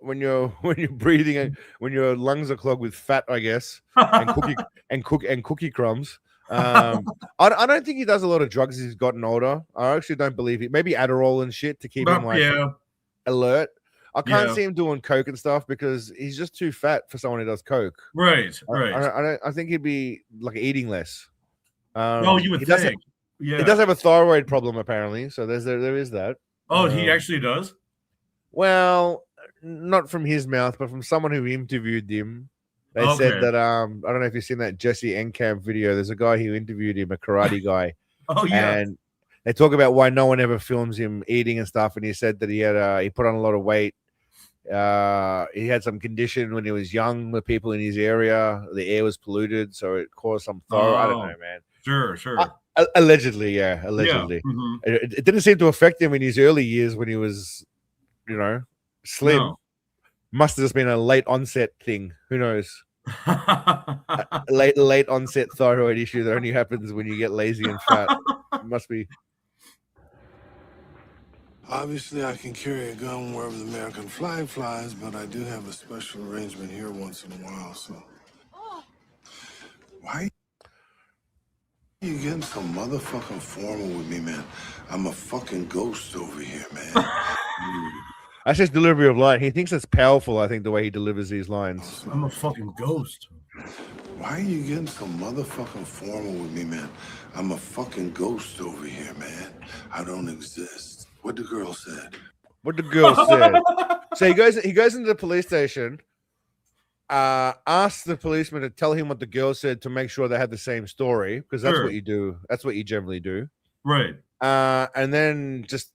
when you're breathing and when your lungs are clogged with fat, I guess, and cookie crumbs. I don't think he does a lot of drugs as he's gotten older. I actually don't believe it. Maybe Adderall and shit to keep him alert. I can't see him doing coke and stuff because he's just too fat for someone who does coke. Right. I think he'd be like eating less. You would think. He does have a thyroid problem apparently, so there is that. Oh, he actually does. Well, not from his mouth, but from someone who interviewed him. They said that I don't know if you've seen that Jesse Enkamp video. There's a guy who interviewed him, a karate guy. And they talk about why no one ever films him eating and stuff. And he said that he put on a lot of weight. He had some condition when he was young with people in his area. The air was polluted, so it caused some thyroid. I don't know, man. Sure. Allegedly, yeah. Allegedly. It didn't seem to affect him in his early years when he was, slim. No. Must have just been a late onset thing. Who knows? late onset thyroid issue that only happens when you get lazy and fat. It must be. Obviously, I can carry a gun wherever the American flag flies, but I do have a special arrangement here once in a while. So, why are you getting so motherfucking formal with me, man? I'm a fucking ghost over here, man. That's his delivery of line. He thinks it's powerful, I think, the way he delivers these lines. I'm a fucking ghost. Why are you getting so motherfucking formal with me, man? I'm a fucking ghost over here, man. I don't exist. What the girl said. So he goes into the police station, asks the policeman to tell him what the girl said to make sure they had the same story, because that's what you do. That's what you generally do. Right. And then just,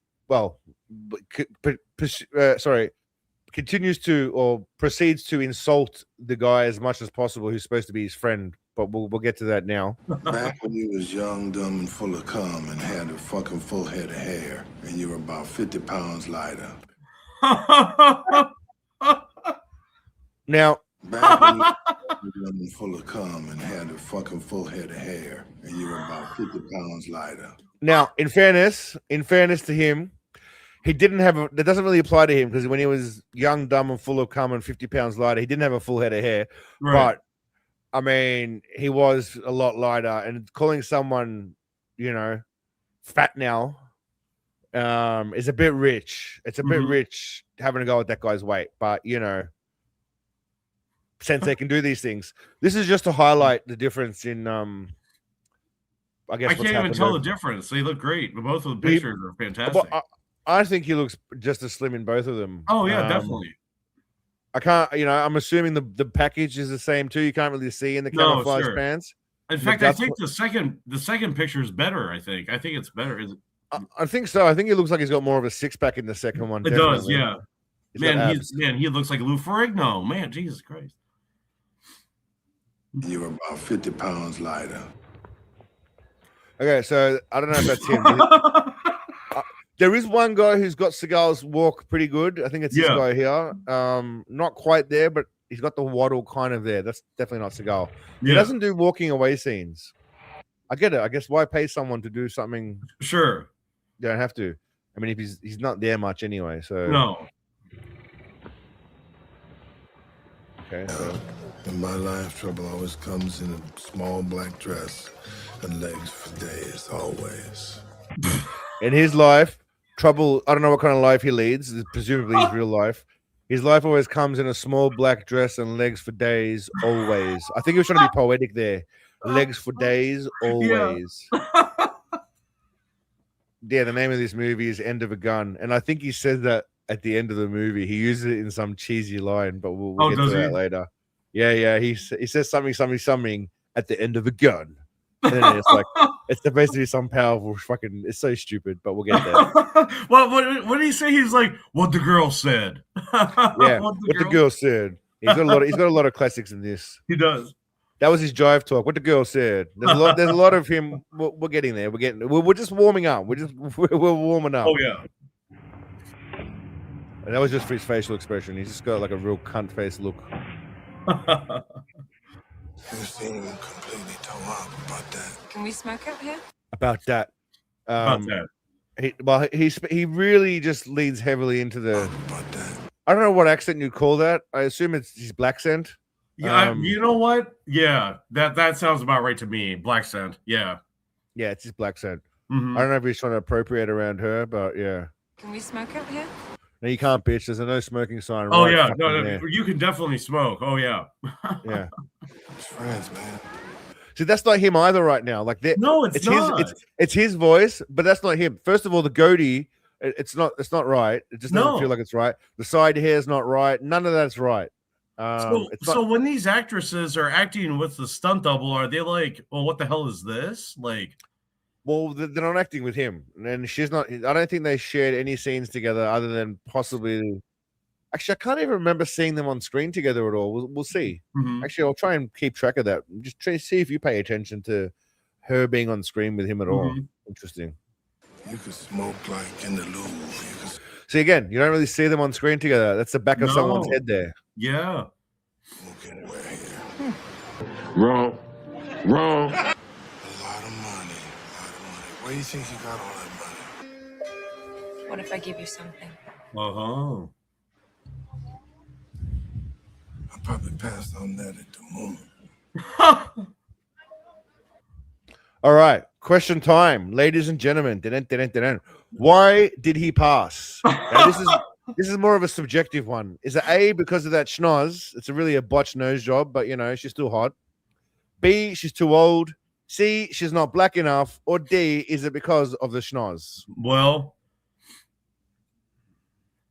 continues to or proceeds to insult the guy as much as possible who's supposed to be his friend but we'll get to that now. Back when you was young, dumb, and full of cum and had a fucking full head of hair, and you were about 50 pounds lighter. Now, Back when you was young and full of cum and had a fucking full head of hair, and you were about 50 pounds lighter. Now, in fairness to him, he didn't have that doesn't really apply to him because when he was young, dumb, and full of cum and 50 pounds lighter, he didn't have a full head of hair. Right. But I mean, he was a lot lighter, and calling someone, fat now, is a bit rich. It's a bit rich having to go with that guy's weight, but since they can do these things, this is just to highlight the difference in I guess I can't even tell the difference. They look great. Both of the pictures are fantastic. I think he looks just as slim in both of them. Oh yeah, definitely. I can't, I'm assuming the package is the same too. You can't really see in the camouflage pants. In fact, I think the second picture is better. I think it's better. Is it? I think so. I think he looks like he's got more of a six pack in the second one. It does, yeah. He's He looks like Lou Ferrigno. Man, Jesus Christ. You were about 50 pounds lighter. Okay, so I don't know if that's him. There is one guy who's got Seagal's walk pretty good. I think it's this guy here. Not quite there, but he's got the waddle kind of there. That's definitely not Seagal. He doesn't do walking away scenes. I get it. I guess why pay someone to do something? Sure. You don't have to. I mean, if he's not there much anyway, so no. Okay. So. In my life, trouble always comes in a small black dress and legs for days, always. In his life, trouble, I don't know what kind of life he leads, presumably his real life. His life always comes in a small black dress and legs for days, always. I think he was trying to be poetic there. Legs for days, always. Yeah, the name of this movie is End of a Gun. And I think he says that at the end of the movie. He uses it in some cheesy line, but we'll get to that later. Yeah. He says something at the end of a gun. And then it's like, it's supposed to be some powerful fucking, it's so stupid, but we'll get there. Well, what did he say? He's like, what the girl said. Yeah, what the girl said. He's got a lot of classics in this. He does. That was his jive talk. What the girl said. There's a lot of him. We're getting there. We're just warming up. We're warming up. Oh yeah. And that was just for his facial expression. He's just got like a real cunt face look. You seem completely tore up about that. Can we smoke out here? About that. He really just leans heavily into the. About that. I don't know what accent you call that. I assume it's his black scent. Yeah, you know what? Yeah, that sounds about right to me. Black scent. Yeah. Yeah, it's his black scent. Mm-hmm. I don't know if he's trying to appropriate around her, but yeah. Can we smoke out here? No, you can't, bitch. There's a no smoking sign. Oh right yeah, no, you can definitely smoke. Oh yeah. Yeah. It's friends, man. See, that's not him either right now. Like no, it's not. It's his voice, but that's not him. First of all, the goatee, it's not right. It just doesn't feel like it's right. The side hair is not right. None of that's right. So when these actresses are acting with the stunt double, are they like, well, what the hell is this? Like, well, they're not acting with him, and she's not. I don't think they shared any scenes together other than possibly. Actually, I can't even remember seeing them on screen together at all. We'll see. Mm-hmm. Actually, I'll try and keep track of that. Just try to see if you pay attention to her being on screen with him at all. Interesting. You could smoke like in the Louvre. See, again, you don't really see them on screen together. That's the back of someone's head there. Yeah. Smoke anywhere here. Wrong. A lot of money. Where do you think you got all that money? What if I give you something? Uh-huh. I probably passed on that at the moment. All right. Question time, ladies and gentlemen. Why did he pass? Now, this is more of a subjective one. Is it A, because of that schnoz? It's really a botched nose job, but she's still hot. B, she's too old. C, she's not black enough. Or D, is it because of the schnoz? Well,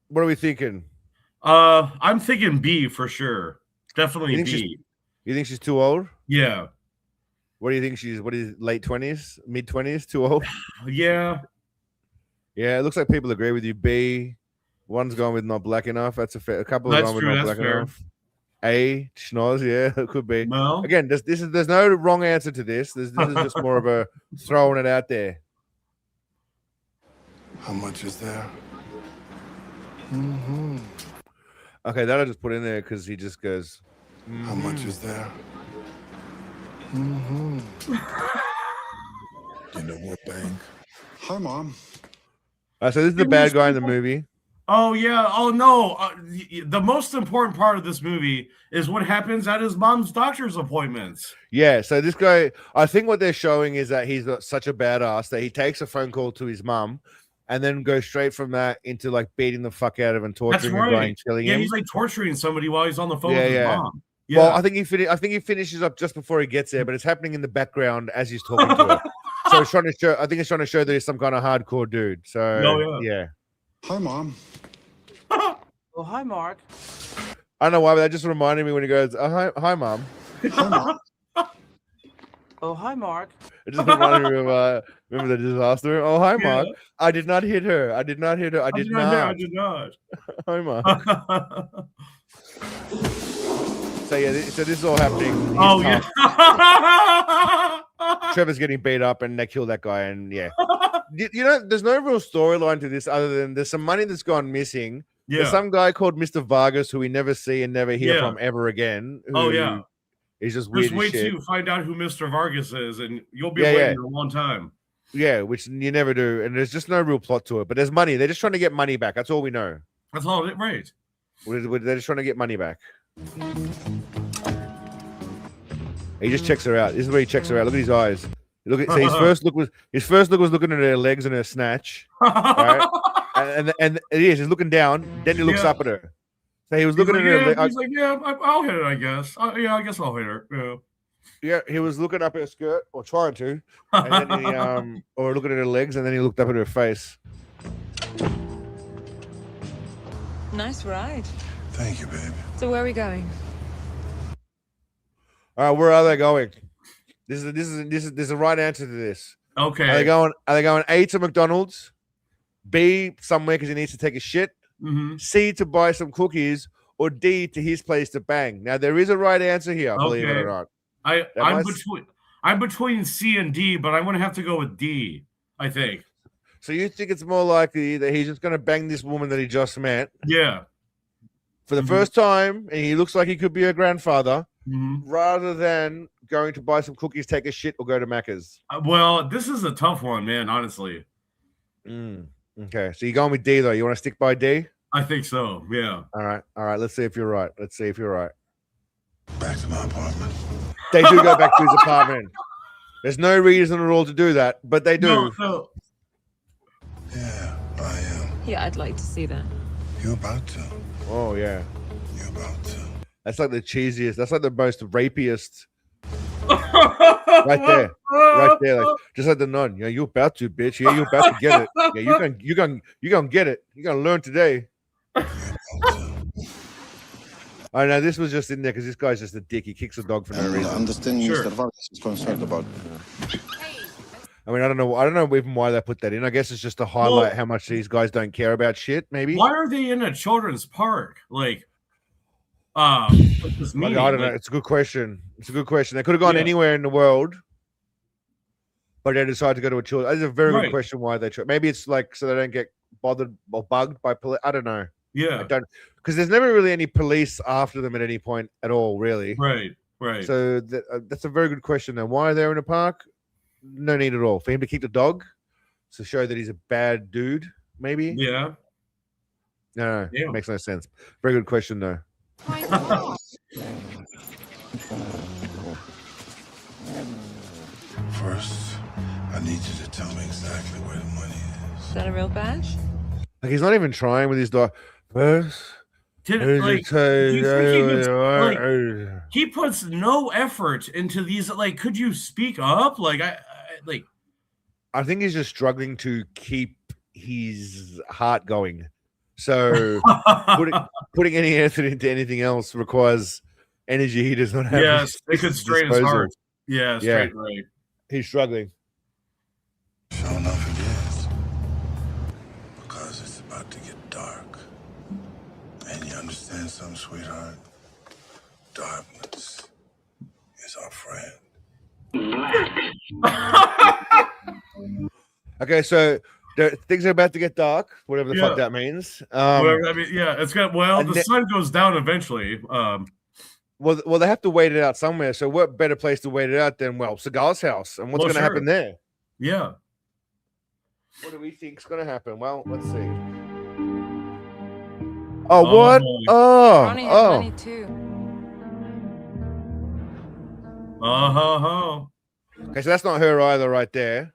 what are we thinking? I'm thinking B for sure. Definitely B. You think she's too old? Yeah. What do you think she's? What is late 20s, mid 20s? Too old? Yeah. Yeah, it looks like people agree with you. B. One's gone with not black enough. That's a couple of gone with not black enough. A schnoz, yeah, it could be. No. Again, there's no wrong answer to this. This is just more of a throwing it out there. How much is there? Okay, that I just put in there because he just goes. How much is there? You know what, Bank? Hi, Mom. So this is the bad guy in the movie. Oh yeah. Oh no. The most important part of this movie is what happens at his mom's doctor's appointments. Yeah. So this guy, I think what they're showing is that he's got such a badass that he takes a phone call to his mum, and then goes straight from that into like beating the fuck out of him, That's torturing him, right. and killing Yeah, him. he's like torturing somebody while he's on the phone Yeah, with his yeah. mom. Yeah. Well, I think he finishes up just before he gets there, but it's happening in the background as he's talking to her. So it's trying to show. I think it's trying to show that he's some kind of hardcore dude. So Oh, yeah. Hi, Mom. Oh, hi, Mark. I don't know why, but that just reminded me when he goes, "Oh, hi, mom." Hi, Mom. Oh, hi, Mark. It just reminded me of remember the disaster. Oh, hi, Yeah. Mark. I did not hit her. I did not hit her. I did not. I did not. Hi, Mark. So yeah, so this is all happening. He's Oh tough. yeah. Trevor's getting beat up, and they kill that guy. And yeah, you know, there's no real storyline to this other than there's some money that's gone missing. Yeah. There's some guy called Mr. Vargas who we never see and never hear Yeah. from ever again. Oh who yeah. He's just weird Just as wait shit. till you find out who Mr. Vargas is, and you'll be Yeah, waiting yeah. a long time. Yeah, which you never do. And there's just no real plot to it. But there's money. They're just trying to get money back. That's all we know. That's all it right. They're just trying to get money back. He just checks her out. This is where he checks her out. Look at his eyes. Look at so his first look was looking at her legs and her snatch. Right? and it is. He's looking down. Then he looks Yeah. up at her. So he was He's looking like, at her. yeah, he's like, yeah, I'll hit it, I guess. Yeah, I guess I'll hit her. Yeah. Yeah, he was looking up at her skirt or trying to, and then he or looking at her legs, and then he looked up at her face. Nice ride. Thank you, baby. So where are we going? All right, where are they going? This is the right answer to this. Okay. Are they going A to McDonald's, B somewhere because he needs to take a shit, Mhm. C to buy some cookies, or D to his place to bang? Now there is a right answer here, believe it Okay. or not. I'm between C and D, but I'm gonna have to go with D, I think. So you think it's more likely that he's just going to bang this woman that he just met Yeah. for the Mhm. first time, and he looks like he could be her grandfather, Mhm. rather than going to buy some cookies, take a shit, or go to Macca's? Well, this is a tough one, man, honestly. Okay, so you're going with D though. You want to stick by D? I think so. Yeah. All right. Let's see if you're right. Back to my apartment. They do go back to his apartment. There's no reason at all to do that, but they do. No. Yeah, I am. Yeah, I'd like to see that. You about to. Oh yeah, You about to. that's like the cheesiest. That's like the most rapiest. Right there, like just like the nun. Yeah, you about to, bitch. Yeah, you about to get it. Yeah, you gonna get it. You gonna learn today. I know this was just in there because this guy's just a dick. He kicks a dog for no And reason. understanding Sure. Mr. Vargas is concerned about. I mean, I don't know even why they put that in. I guess it's just to highlight how much these guys don't care about shit. Maybe. Why are they in a children's park? Like, what's this I mean? don't know. It's a good question. They could have gone anywhere in the world, but they decided to go to a children. That's a very good question. Why they maybe it's like so they don't get bothered or bugged by police. I don't know. Yeah. I don't because there's never really any police after them at any point at all, really. Right. So that's a very good question. Though, why are they in a park? No need at all for him to kick the dog to show that he's a bad dude. Maybe. Yeah. No, Yeah. makes no sense. Very good question though. First, I need you to tell me exactly where the money is. Is that a real badge? Like he's not even trying with his dog. First, Did I need it, to like, tell do you you think he gets, like, exactly- he puts no effort into these. Like, could you speak up? Like, I think he's just struggling to keep his heart going. So putting any effort into anything else requires energy he does not have. yes, it could his strain his disposal. heart. Yeah, straight right. He's struggling. Sure enough, it is. Because it's about to get dark. And you understand something, sweetheart? Darkness is our friend. Okay, so things are about to get dark, whatever the fuck Yeah. that means. Well, I mean, yeah, it's got. Well, and the sun goes down eventually. Well, they have to wait it out somewhere. So what better place to wait it out than Seagal's house? And what's Well, going to sure. happen there? Yeah. What do we think's going to happen? Well, let's see. Oh, what? Ronnie had Oh. money too. Okay, so that's not her either, right there.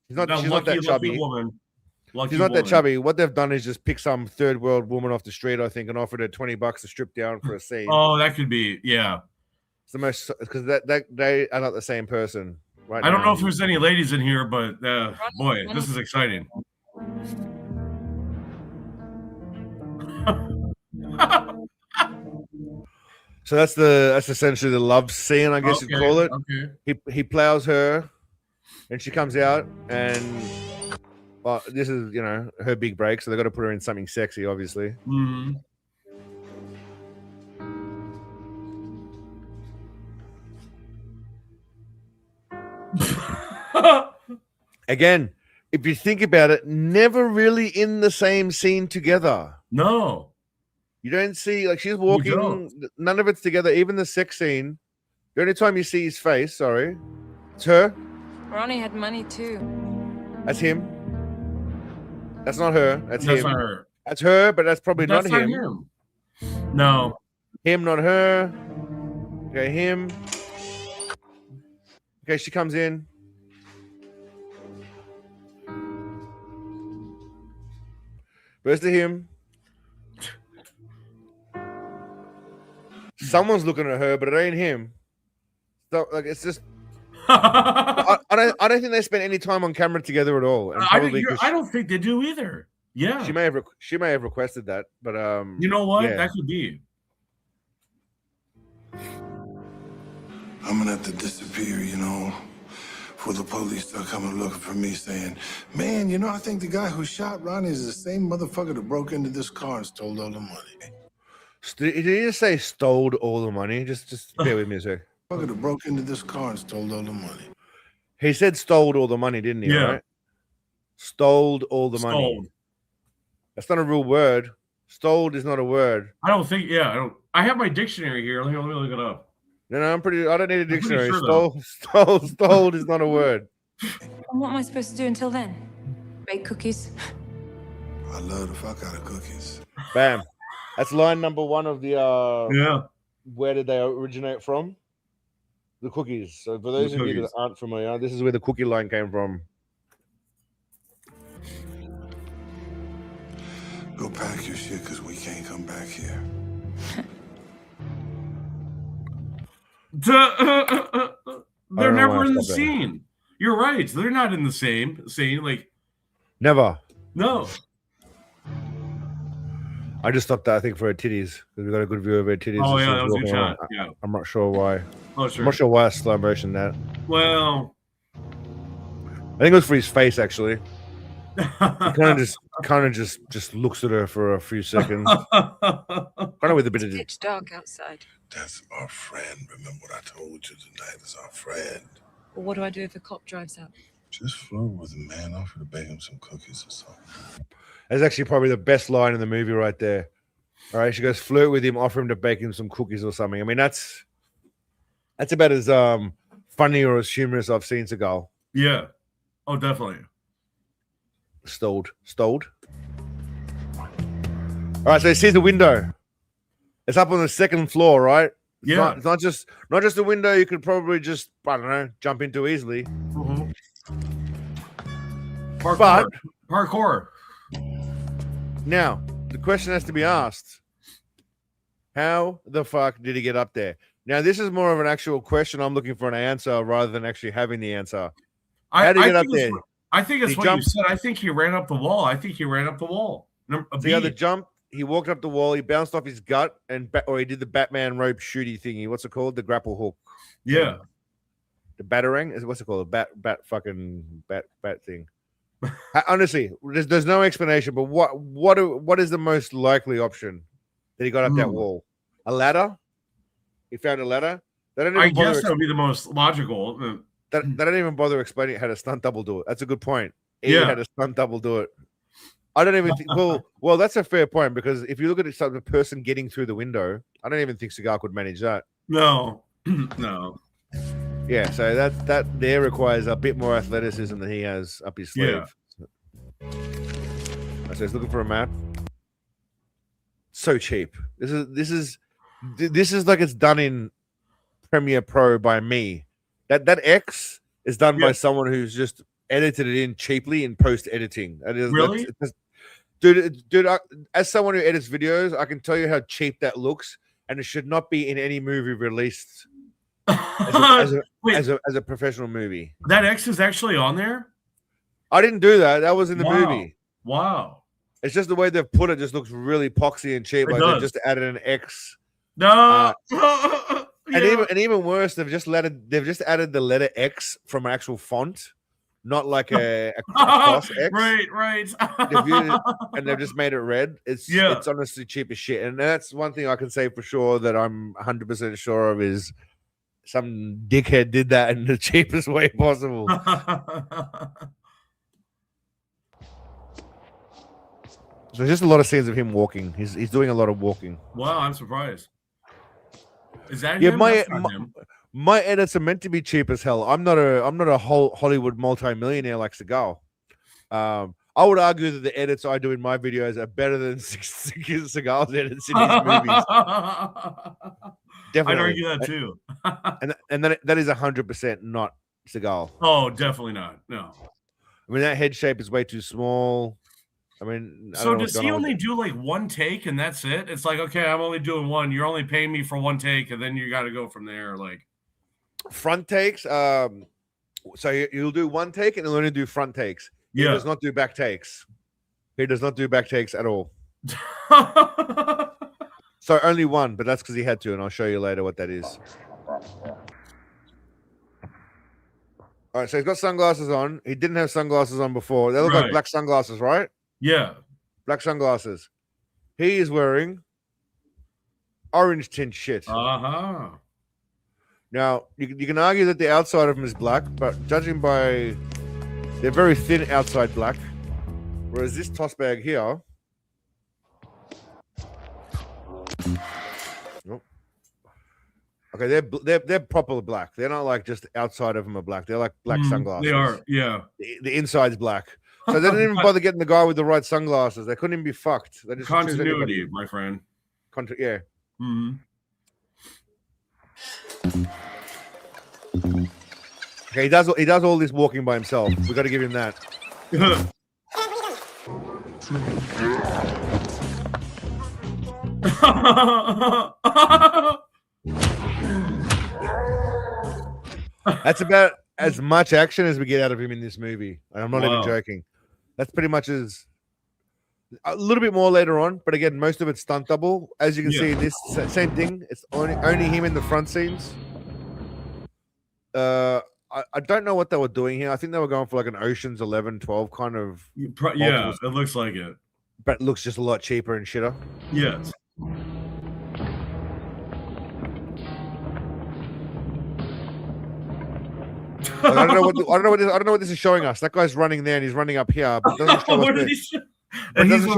She's not that chubby. Lucky woman. She's not that chubby. What they've done is just pick some third world woman off the street, I think, and offered her $20 to strip down for a scene. Oh, that could be. Yeah. It's the most, because that they are not the same person. Right. I don't know if there's any ladies in here, but boy, this is exciting. So that's essentially the love scene, I guess you'd call it. Okay. He plows her, and she comes out, and this is her big break, so they got to put her in something sexy, obviously. Mm-hmm. Again, if you think about it, never really in the same scene together. No. You don't see, like, she's walking, none of it's together, even the sex scene. The only time you see his face, it's her. Ronnie had money too. That's him. That's not her. That's him. Not her. That's her, but that's probably not him. No. Him, not her. Okay, him. Okay, she comes in. Where's the him? Someone's looking at her, but it ain't him. So, like, it's just. I don't think they spent any time on camera together at all. And I don't think they do either. Yeah. She may have requested that, but you know what? Yeah. That could be. I'm gonna have to disappear, before the police start coming looking for me saying, man, I think the guy who shot Ronnie is the same motherfucker that broke into this car and stole all the money. Did he just say stole all the money? Just bear with me a sec. That broke into this car and stole all the money. He said stole all the money, didn't he? Yeah. Right? Stole all the money. That's not a real word. Stole is not a word. I don't think. Yeah, I don't. I have my dictionary here. Let me look it up. No, I don't need a dictionary. Sure, Stole is not a word. And what am I supposed to do until then? Bake cookies? I love the fuck out of cookies. Bam. That's line number 1 of the Yeah. Where did they originate from? The cookies. So for those of you that aren't familiar, this is where the cookie line came from. Go pack your shit, because we can't come back here. They're never in the scene. You're right. They're not in the same scene. Like, Never. no. I just stopped that, I think, for her titties, because we got a good view of her titties. Oh, as she yeah, that was a good walking around. shot. Yeah. I'm not sure why. Oh, sure. I'm not sure why I slow motion that. Well, I think it was for his face, actually. Kind of just looks at her for a few seconds. Kind of with a bit of Pitch dark outside. That's our friend. Remember what I told you tonight is our friend. Well, what do I do if a cop drives out? Just flirt with him, man. Offer to bake him some cookies or something. That's actually probably the best line in the movie right there. All right, she goes, flirt with him, offer him to bake him some cookies or something. I mean, that's about as funny or as humorous I've seen Seagal. yeah. Oh, definitely. Stoled. All right, so he sees the window. It's up on the 2nd floor, right? It's not just a window you could probably just, I don't know, jump into easily. Mm-hmm. Parkour. Now, the question has to be asked. How the fuck did he get up there? Now, this is more of an actual question. I'm looking for an answer rather than actually having the answer. How did he get up there? I think it's what you said. I think he ran up the wall. So he had the jump. He walked up the wall. He bounced off his gut, or he did the Batman rope shooty thingy. What's it called? The grapple hook. Yeah. The batarang. What's it called? A bat thing. Honestly, there's no explanation. But what is the most likely option that he got up that wall? A ladder? He found a ladder. They don't I even bother. guess that would be the most logical. They don't even bother explaining how to stunt double do it. That's a good point. He Yeah. had a stunt double do it. I don't even think. Well, that's a fair point because if you look at it, the person getting through the window, I don't even think Seagal could manage that. No, no. Yeah, so that there requires a bit more athleticism than he has up his sleeve. Yeah. So he's looking for a map. So cheap. This is like it's done in Premiere Pro by me. That X is done by someone who's just edited it in cheaply in post editing. Really? Dude, as someone who edits videos, I can tell you how cheap that looks, and it should not be in any movie released as a professional movie. That X is actually on there? I didn't do that. That was in the movie. Wow. It's just the way they've put it just looks really poxy and cheap. Like they just added an X. No. And even worse, they've just added the letter X from an actual font, not like a cross X. Right. And they've just made it red. It's honestly cheap as shit. And that's one thing I can say for sure that I'm 100% sure of is some dickhead did that in the cheapest way possible. So there's just a lot of scenes of him walking. He's doing a lot of walking. Wow, I'm surprised. Is that yeah? him? My edits are meant to be cheap as hell. I'm not a whole Hollywood multi-millionaire like Seagal. I would argue that the edits I do in my videos are better than Seagal's edits in his movies. Definitely, I'd argue that too. and that is 100% not Seagal. Oh, definitely not. No. I mean, that head shape is way too small. I mean, so does he only do like one take and that's it? It's like, okay, I'm only doing one. You're only paying me for one take, and then you got to go from there. Like front takes. So you'll do one take and he'll only do front takes. He does not do back takes. He does not do back takes at all. So only one, but that's because he had to, and I'll show you later what that is. All right, so he's got sunglasses on. He didn't have sunglasses on before. They look like black sunglasses, right? Yeah. Black sunglasses. He is wearing orange tint shit. Uh-huh. Now, you can argue that the outside of them is black, but judging by... They're very thin outside black. Whereas this toss bag here... Oh. Okay, they're proper black. They're not like just outside of them are black. They're like black sunglasses. They are, yeah. The inside's black. So they didn't even bother getting the guy with the right sunglasses. They couldn't even be fucked. They just continuity, my friend. Yeah. Mm-hmm. Okay, he does all this walking by himself. We got to give him that. That's about as much action as we get out of him in this movie. And I'm not even joking. That's pretty much a little bit more later on, but again, most of it's stunt double. As you can see in this same thing, it's only him in the front scenes. I don't know what they were doing here. I think they were going for like an Ocean's 11, 12 kind of. Yeah, it looks like it. But it looks just a lot cheaper and shitter. Yes. Like, I don't know what this is showing us. That guy's running there and he's running up here, but it doesn't show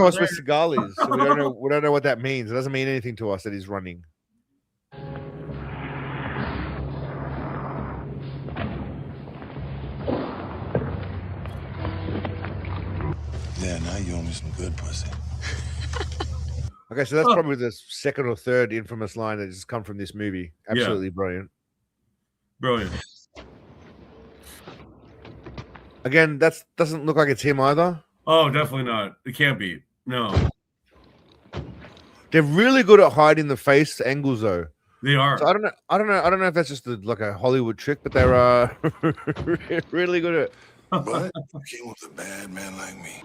us where Seagal is. So we don't know what that means. It doesn't mean anything to us that he's running. Yeah, now you owe me some good pussy. Okay, so that's probably the second or third infamous line that has come from this movie. Absolutely brilliant. Brilliant. Again, that doesn't look like it's him either. Oh, definitely not. It can't be. No. They're really good at hiding the face angles, though. They are. So I don't know if that's just like a Hollywood trick, but they're really good at. But you came with a bad man like me.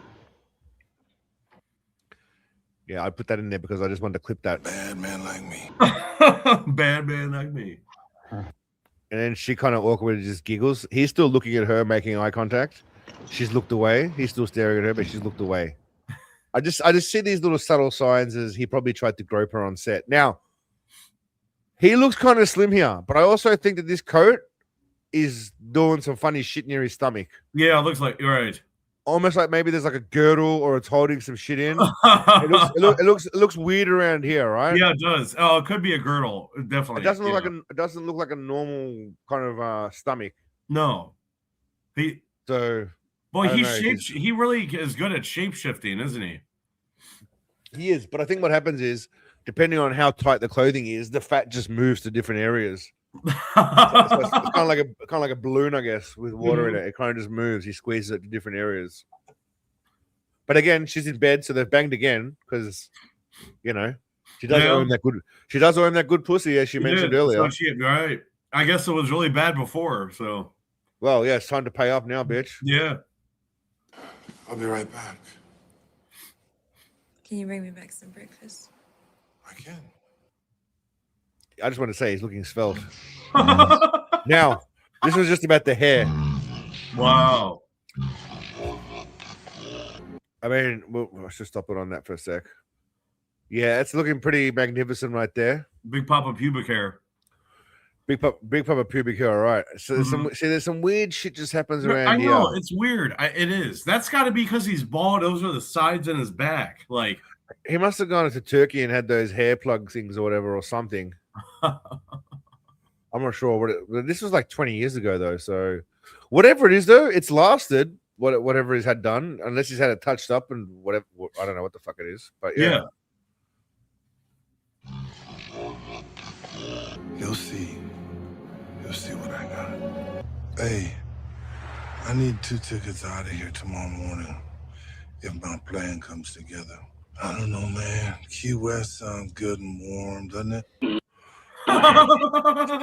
Yeah, I put that in there because I just wanted to clip that. Bad man like me. Bad man like me. And then she kind of awkwardly just giggles. He's still looking at her, making eye contact. She's looked away. He's still staring at her, but she's looked away. I just see these little subtle signs as he probably tried to grope her on set. Now, He looks kind of slim here, but I also think that this coat is doing some funny shit near his stomach. Yeah, it looks like you're right. Almost like maybe there's like a girdle or it's holding some shit in. It looks weird around here, right? Yeah, it does. Oh, it could be a girdle. Definitely. It doesn't look like a normal kind of stomach. No. Well, he really is good at shape shifting, isn't he? He is, but I think what happens is, depending on how tight the clothing is, the fat just moves to different areas. So it's kind of like a balloon, I guess, with water in it. It kind of just moves. He squeezes it to different areas. But again, she's in bed, so they've banged again because, you know, she does own that good. She does own that good pussy, as she mentioned earlier. So right. I guess it was really bad before. So, well, yeah, it's time to pay up now, bitch. Yeah. I'll be right back. Can you bring me back some breakfast? I can. I just want to say he's looking svelte. Now, this was just about the hair. Wow. I mean, I should stop it on that for a sec. Yeah, it's looking pretty magnificent right there. Big pop of pubic hair. Big pop of pubic hair, all right. So there's some weird shit just happens around here. I know, it's weird. It is. That's got to be because he's bald. Those are the sides in his back. Like, he must have gone to Turkey and had those hair plug things or whatever or something. I'm not sure this was like 20 years ago though. So whatever it is though, it's lasted. Whatever he's had done, unless he's had it touched up and whatever. I don't know what the fuck it is, but yeah. You'll see. You'll see what I got. Hey, I need 2 tickets out of here tomorrow morning if my plan comes together. I don't know, man. Key West sounds good and warm, doesn't it?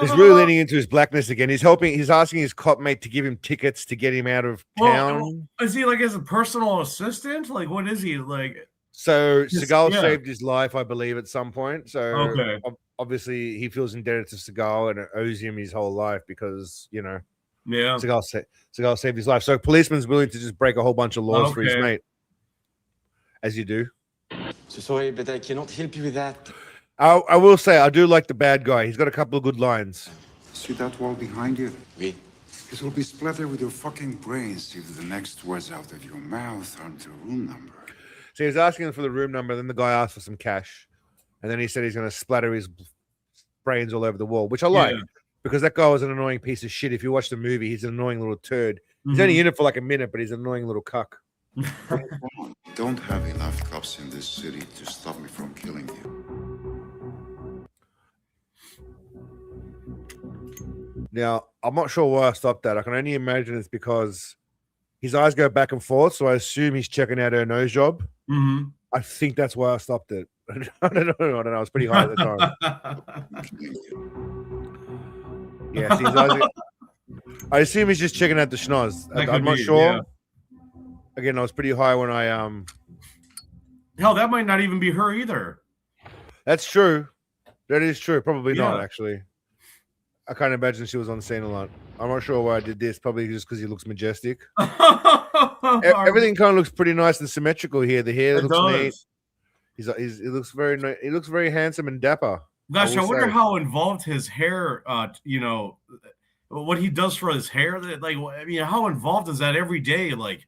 He's really leaning into his blackness again. He's asking his cop mate to give him tickets to get him out of town. Is he like as a personal assistant? Like, what is he like? So Seagal saved his life, I believe, at some point. So obviously he feels indebted to Seagal and it owes him his whole life because, you know, Seagal saved his life. So policeman's willing to just break a whole bunch of laws for his mate, as you do. So sorry, but I cannot help you with that. I will say I do like the bad guy. He's got a couple of good lines. See that wall behind you? Oui. It will be splattered with your fucking brains if the next words out of your mouth aren't the room number. So he was asking him for the room number, then the guy asked for some cash. And then he said he's going to splatter his brains all over the wall, which I like because that guy was an annoying piece of shit. If you watch the movie, he's an annoying little turd. He's only in it for like a minute, but he's an annoying little cuck. Don't have enough cops in this city to stop me from killing you. Now, I'm not sure why I stopped that. I can only imagine it's because his eyes go back and forth, so I assume he's checking out her nose job. I think that's why I stopped it. I don't know. I was pretty high at the time. Yeah, see, his eyes I assume he's just checking out the schnoz. I'm not sure. Yeah. Again, I was pretty high when I Hell, that might not even be her either. That's true. That is true. Probably not, actually. I can't imagine she was on scene a lot. I'm not sure why I did this. Probably just because he looks majestic. Everything kind of looks pretty nice and symmetrical here. The hair looks neat. He looks very handsome and dapper. Gosh, I wonder how involved his hair. You know, what he does for his hair. Like, I mean, how involved is that every day? Like,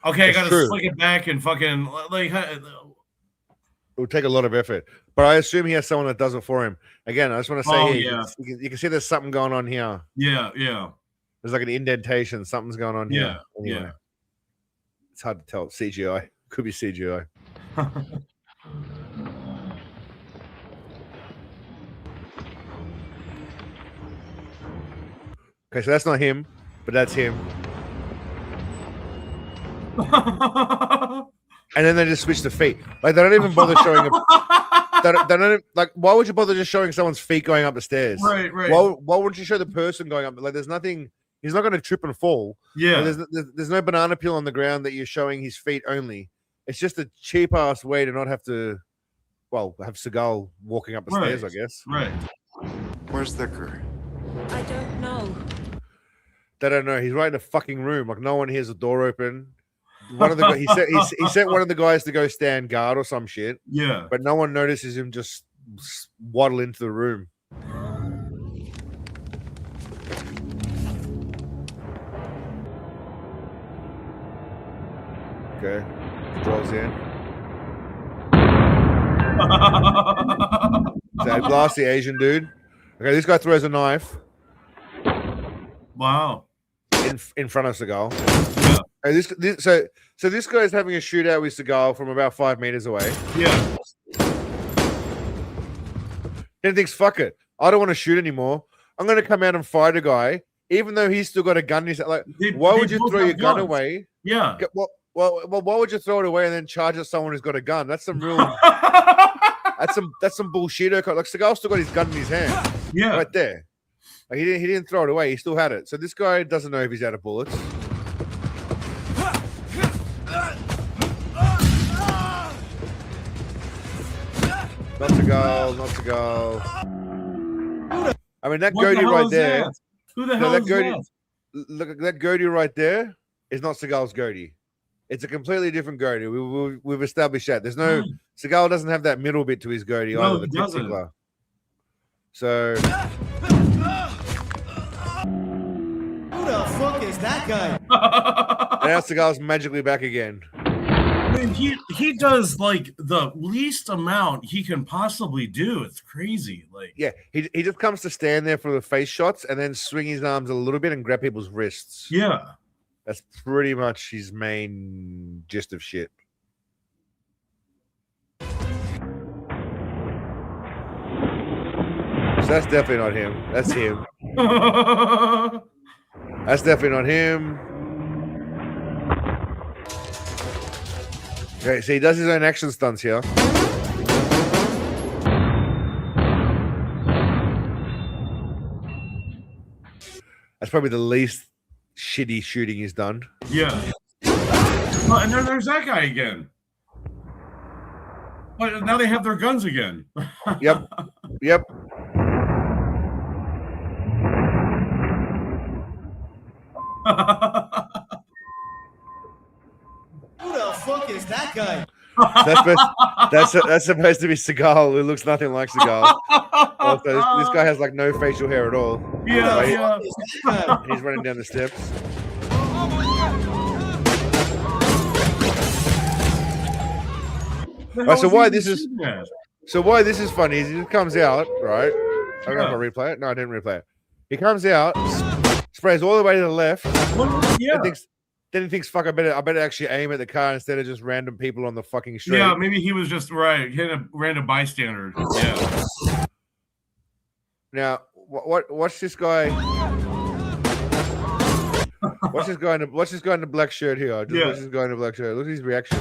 okay, I gotta slick it back and fucking like. It would take a lot of effort, but I assume he has someone that does it for him. Again, I just want to say, you can see there's something going on here. Yeah. There's like an indentation. Something's going on here. Anyway, it's hard to tell. CGI could be CGI. Okay, so that's not him, but that's him. And then they just switch the feet. Like they don't even bother showing him. They don't like. Why would you bother just showing someone's feet going up the stairs? Right. Why wouldn't you show the person going up? Like there's nothing. He's not going to trip and fall. Yeah. Like, there's no banana peel on the ground that you're showing his feet only. It's just a cheap ass way to not have to. Well, have Seagal walking up the stairs, I guess. Right. Where's Decker? I don't know. They don't know. He's right in a fucking room. Like no one hears the door open. One of the he sent one of the guys to go stand guard or some shit. Yeah. But no one notices him just waddle into the room. Okay, draws in. So blast the Asian dude. Okay, this guy throws a knife. Wow. In front of Seagal. Yeah. Okay, so this guy's having a shootout with Seagal from about 5 meters away. Yeah. Then thinks, fuck it, I don't want to shoot anymore. I'm going to come out and fight a guy, even though he's still got a gun in his hand. Like, why would you throw your gun away? Yeah. Well, why would you throw it away and then charge at someone who's got a gun? That's some real. that's some bullshit. Like Seagal still got his gun in his hand. Yeah. Right there. Like, he didn't throw it away. He still had it. So this guy doesn't know if he's out of bullets. Not Seagal. I mean, that Goatee right there. Who the hell is that? Look, that Goatee right there is not Seagal's Goatee. It's a completely different Goatee. We've established that. There's no Seagal doesn't have that middle bit to his Goatee either. No, he doesn't. So. Who the fuck is that guy? Now Seagal's magically back again. I mean, he does like the least amount he can possibly do. It's crazy. Like, yeah, he just comes to stand there for the face shots and then swing his arms a little bit and grab people's wrists. Yeah, that's pretty much his main gist of shit. So that's definitely not him. That's him. That's definitely not him. Okay, so he does his own action stunts here. That's probably the least shitty shooting he's done. Yeah. Oh, and then there's that guy again. But now they have their guns again. Yep. Yep. Who the fuck is that guy? That's supposed to be Seagal, who looks nothing like Seagal. Also, this guy has like no facial hair at all. Yeah, He's running down the steps. Right, so why this is funny is he just comes out, right? I don't know if I replay it. No, I didn't replay it. He comes out, sprays all the way to the left. Yeah. Then he thinks, fuck, I better actually aim at the car instead of just random people on the fucking street. Yeah, maybe he was just hitting a random bystander. Yeah. Now, watch this guy. Watch this guy in the black shirt here. Watch this guy in the black shirt. Look at his reaction.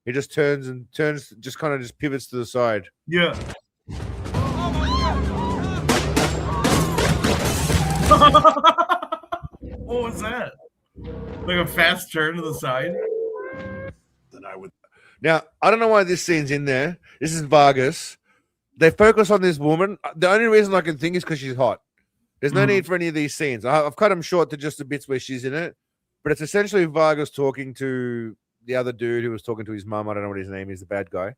He just turns, just kind of just pivots to the side. Yeah. What was that? Like a fast turn to the side? Now, I don't know why this scene's in there. This is Vargas. They focus on this woman. The only reason I can think is because she's hot. There's no need for any of these scenes. I've cut them short to just the bits where she's in it. But it's essentially Vargas talking to the other dude who was talking to his mum. I don't know what his name is, the bad guy.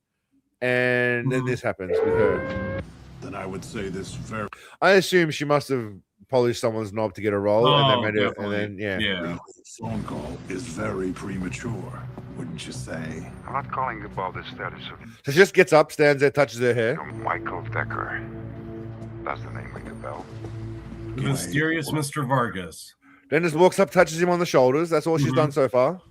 And then this happens with her. Then I would say this very. I assume she must have polished someone's knob to get a roll, and they made it, and then The phone call is very premature, wouldn't you say? I'm not calling about the status of So she just gets up, stands there, touches her hair. Michael Decker. That's the name, ring a bell. The mysterious Mr. Vargas. Then just walks up, touches him on the shoulders. That's all she's done so far.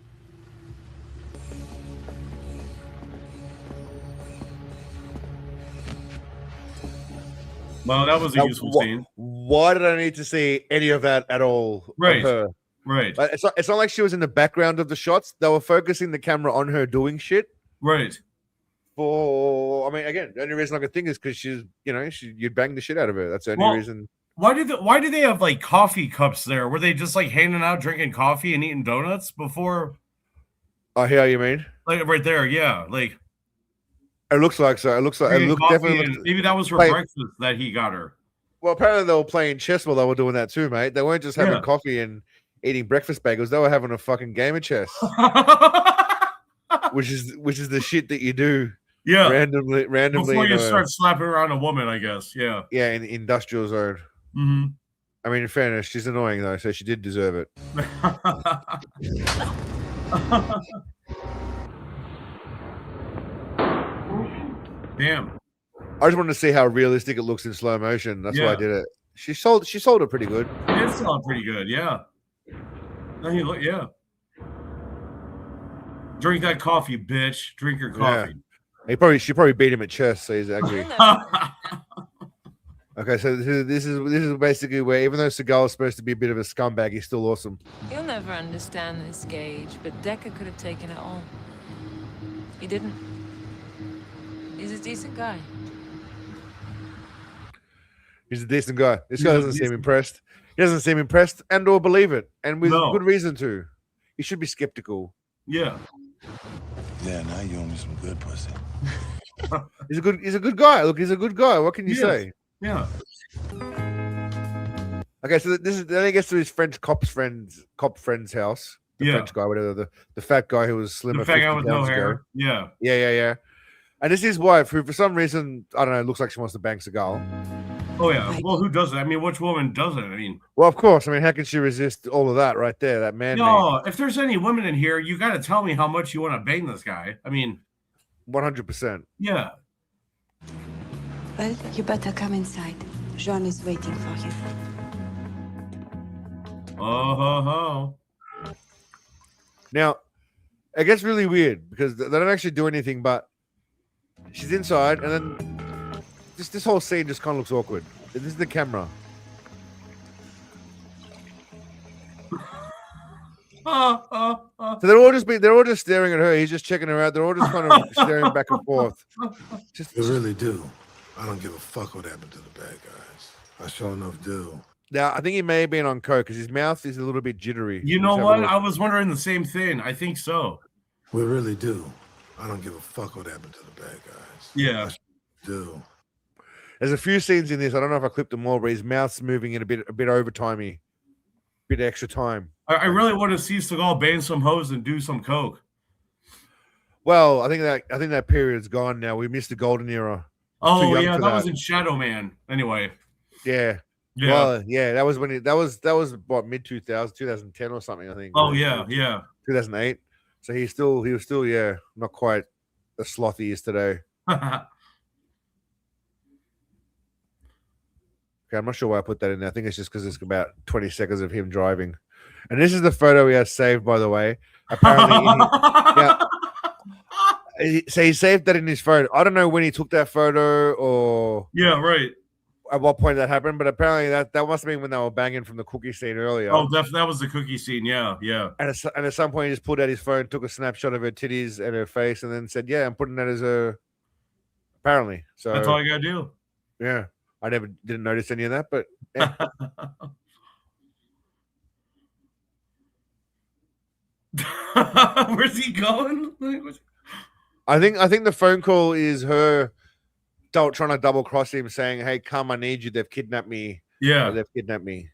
Well, that was a useful scene. Why did I need to see any of that at all? Right. Of her? Right. Like, it's not like she was in the background of the shots. They were focusing the camera on her doing shit. Right. I mean, again, the only reason I could think is because she's, you'd bang the shit out of her. That's the only reason. Why did they have like coffee cups there? Were they just like handing out, drinking coffee and eating donuts before? I hear you mean. Like right there, yeah. Like it looks like so. It looks like definitely. Maybe that was her breakfast that he got her. Well, apparently they were playing chess while they were doing that too, mate. They weren't just having coffee and eating breakfast bagels. They were having a fucking game of chess, which is the shit that you do Yeah. randomly Before in you a, start slapping around a woman, I guess. Yeah. yeah, in industrial zone. Mm-hmm. I mean, in fairness, she's annoying though, so she did deserve it. Damn. I just wanted to see how realistic it looks in slow motion. That's why I did it. She sold it pretty good. It sounded pretty good, yeah. I mean, look, yeah. Drink that coffee, bitch. Drink your coffee. Yeah. She probably beat him at chess, so he's angry. Okay, so this is basically where, even though Seagal is supposed to be a bit of a scumbag, he's still awesome. You'll never understand this, Gage, but Decker could have taken it all. He didn't. He's a decent guy. He's a decent guy. This guy doesn't seem impressed. He doesn't seem impressed and or believe it, and with good reason to. He should be skeptical. Yeah. Yeah, now you owe me some good pussy. He's a good guy. Look, he's a good guy. What can you say? Yeah. Okay, so then he gets to his cop friend's house. The French guy, whatever, the fat guy who was slimmer. The fat guy with no hair. Ago. Yeah. Yeah. And this is his wife, who for some reason, I don't know, looks like she wants to bang Seagal. Oh yeah. Well, who doesn't? I mean, which woman doesn't? I mean, well, of course. I mean, how can she resist all of that right there? That man. No, if there's any women in here, you got to tell me how much you want to bang this guy. I mean, 100%. Yeah. Well, you better come inside. Jean is waiting for you. Oh. Now, it gets really weird because they don't actually do anything, but she's inside, and then this whole scene just kind of looks awkward. This is the camera. So they're all just staring at her. He's just checking her out. They're all just kind of staring back and forth. I really do. I don't give a fuck what happened to the bad guys. I sure enough do. Now, I think he may have been on coke because his mouth is a little bit jittery. You know what? I was wondering the same thing. I think so. We really do. I don't give a fuck what happened to the bad guys. Yeah. I do. There's a few scenes in this. I don't know if I clipped them all, but his mouth's moving in a bit overtimey, bit extra time. I really want to see Seagal bang some hoes and do some coke. Well, I think that period's gone now. We missed the golden era. Oh yeah, that was in Shadow Man. Anyway. Yeah. Yeah. Well, yeah, that was when that was what, mid 2010 or something, I think. Oh yeah, yeah. 2008. So he was still not quite as slothy as today. Okay, I'm not sure why I put that in there. I think it's just because it's about 20 seconds of him driving. And this is the photo he has saved, by the way. Apparently, so he saved that in his phone. I don't know when he took that photo or right. At what point that happened, but apparently that must have been when they were banging from the cookie scene earlier. Oh, that was the cookie scene. Yeah. And at some point, he just pulled out his phone, took a snapshot of her titties and her face, and then said, "Yeah, I'm putting that as a." Apparently, so that's all you gotta do. Yeah, I didn't notice any of that, but yeah. Where's he going? I think the phone call is her trying to double cross him, saying, "Hey, come, I need you. They've kidnapped me. Yeah, they've kidnapped me."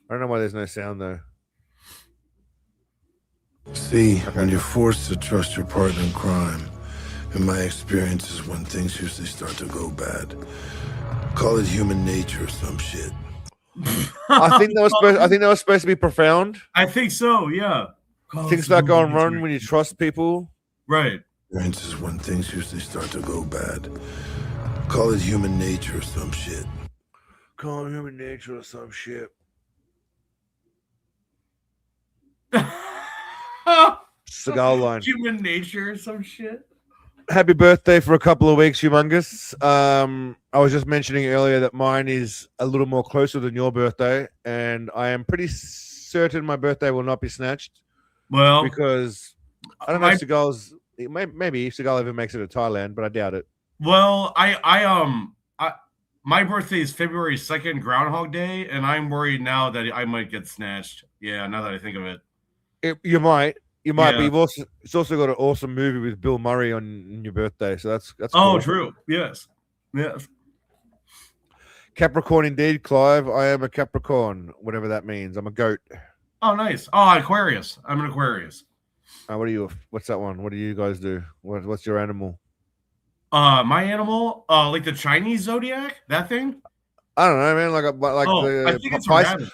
I don't know why there's no sound though. See, when you're forced to trust your partner in crime, in my experience, is when things usually start to go bad. Call it human nature or some shit. I think that was supposed to be profound. I think so. Yeah. Things start going wrong when you trust people. Right. Experience is when things usually start to go bad. Call it human nature or some shit. Call it human nature or some shit. Seagal line. Human nature or some shit. Happy birthday for a couple of weeks, Humongous. I was just mentioning earlier that mine is a little more closer than your birthday, and I am pretty certain my birthday will not be snatched. Well, because I don't know if Seagal's maybe Seagal ever makes it to Thailand, but I doubt it. Well, my birthday is February 2nd, Groundhog Day, and I'm worried now that I might get snatched. Yeah, now that I think of it. You might, Yeah. but it's also got an awesome movie with Bill Murray on your birthday, so that's Oh, cool. true. Yes. Capricorn indeed, Clive. I am a Capricorn, whatever that means. I'm a goat. Oh, nice. Oh, Aquarius. I'm an Aquarius. What do you? What's that one? What do you guys do? What's your animal? My animal, like the Chinese zodiac, that thing. I don't know, man. Like I think it's a rabbit.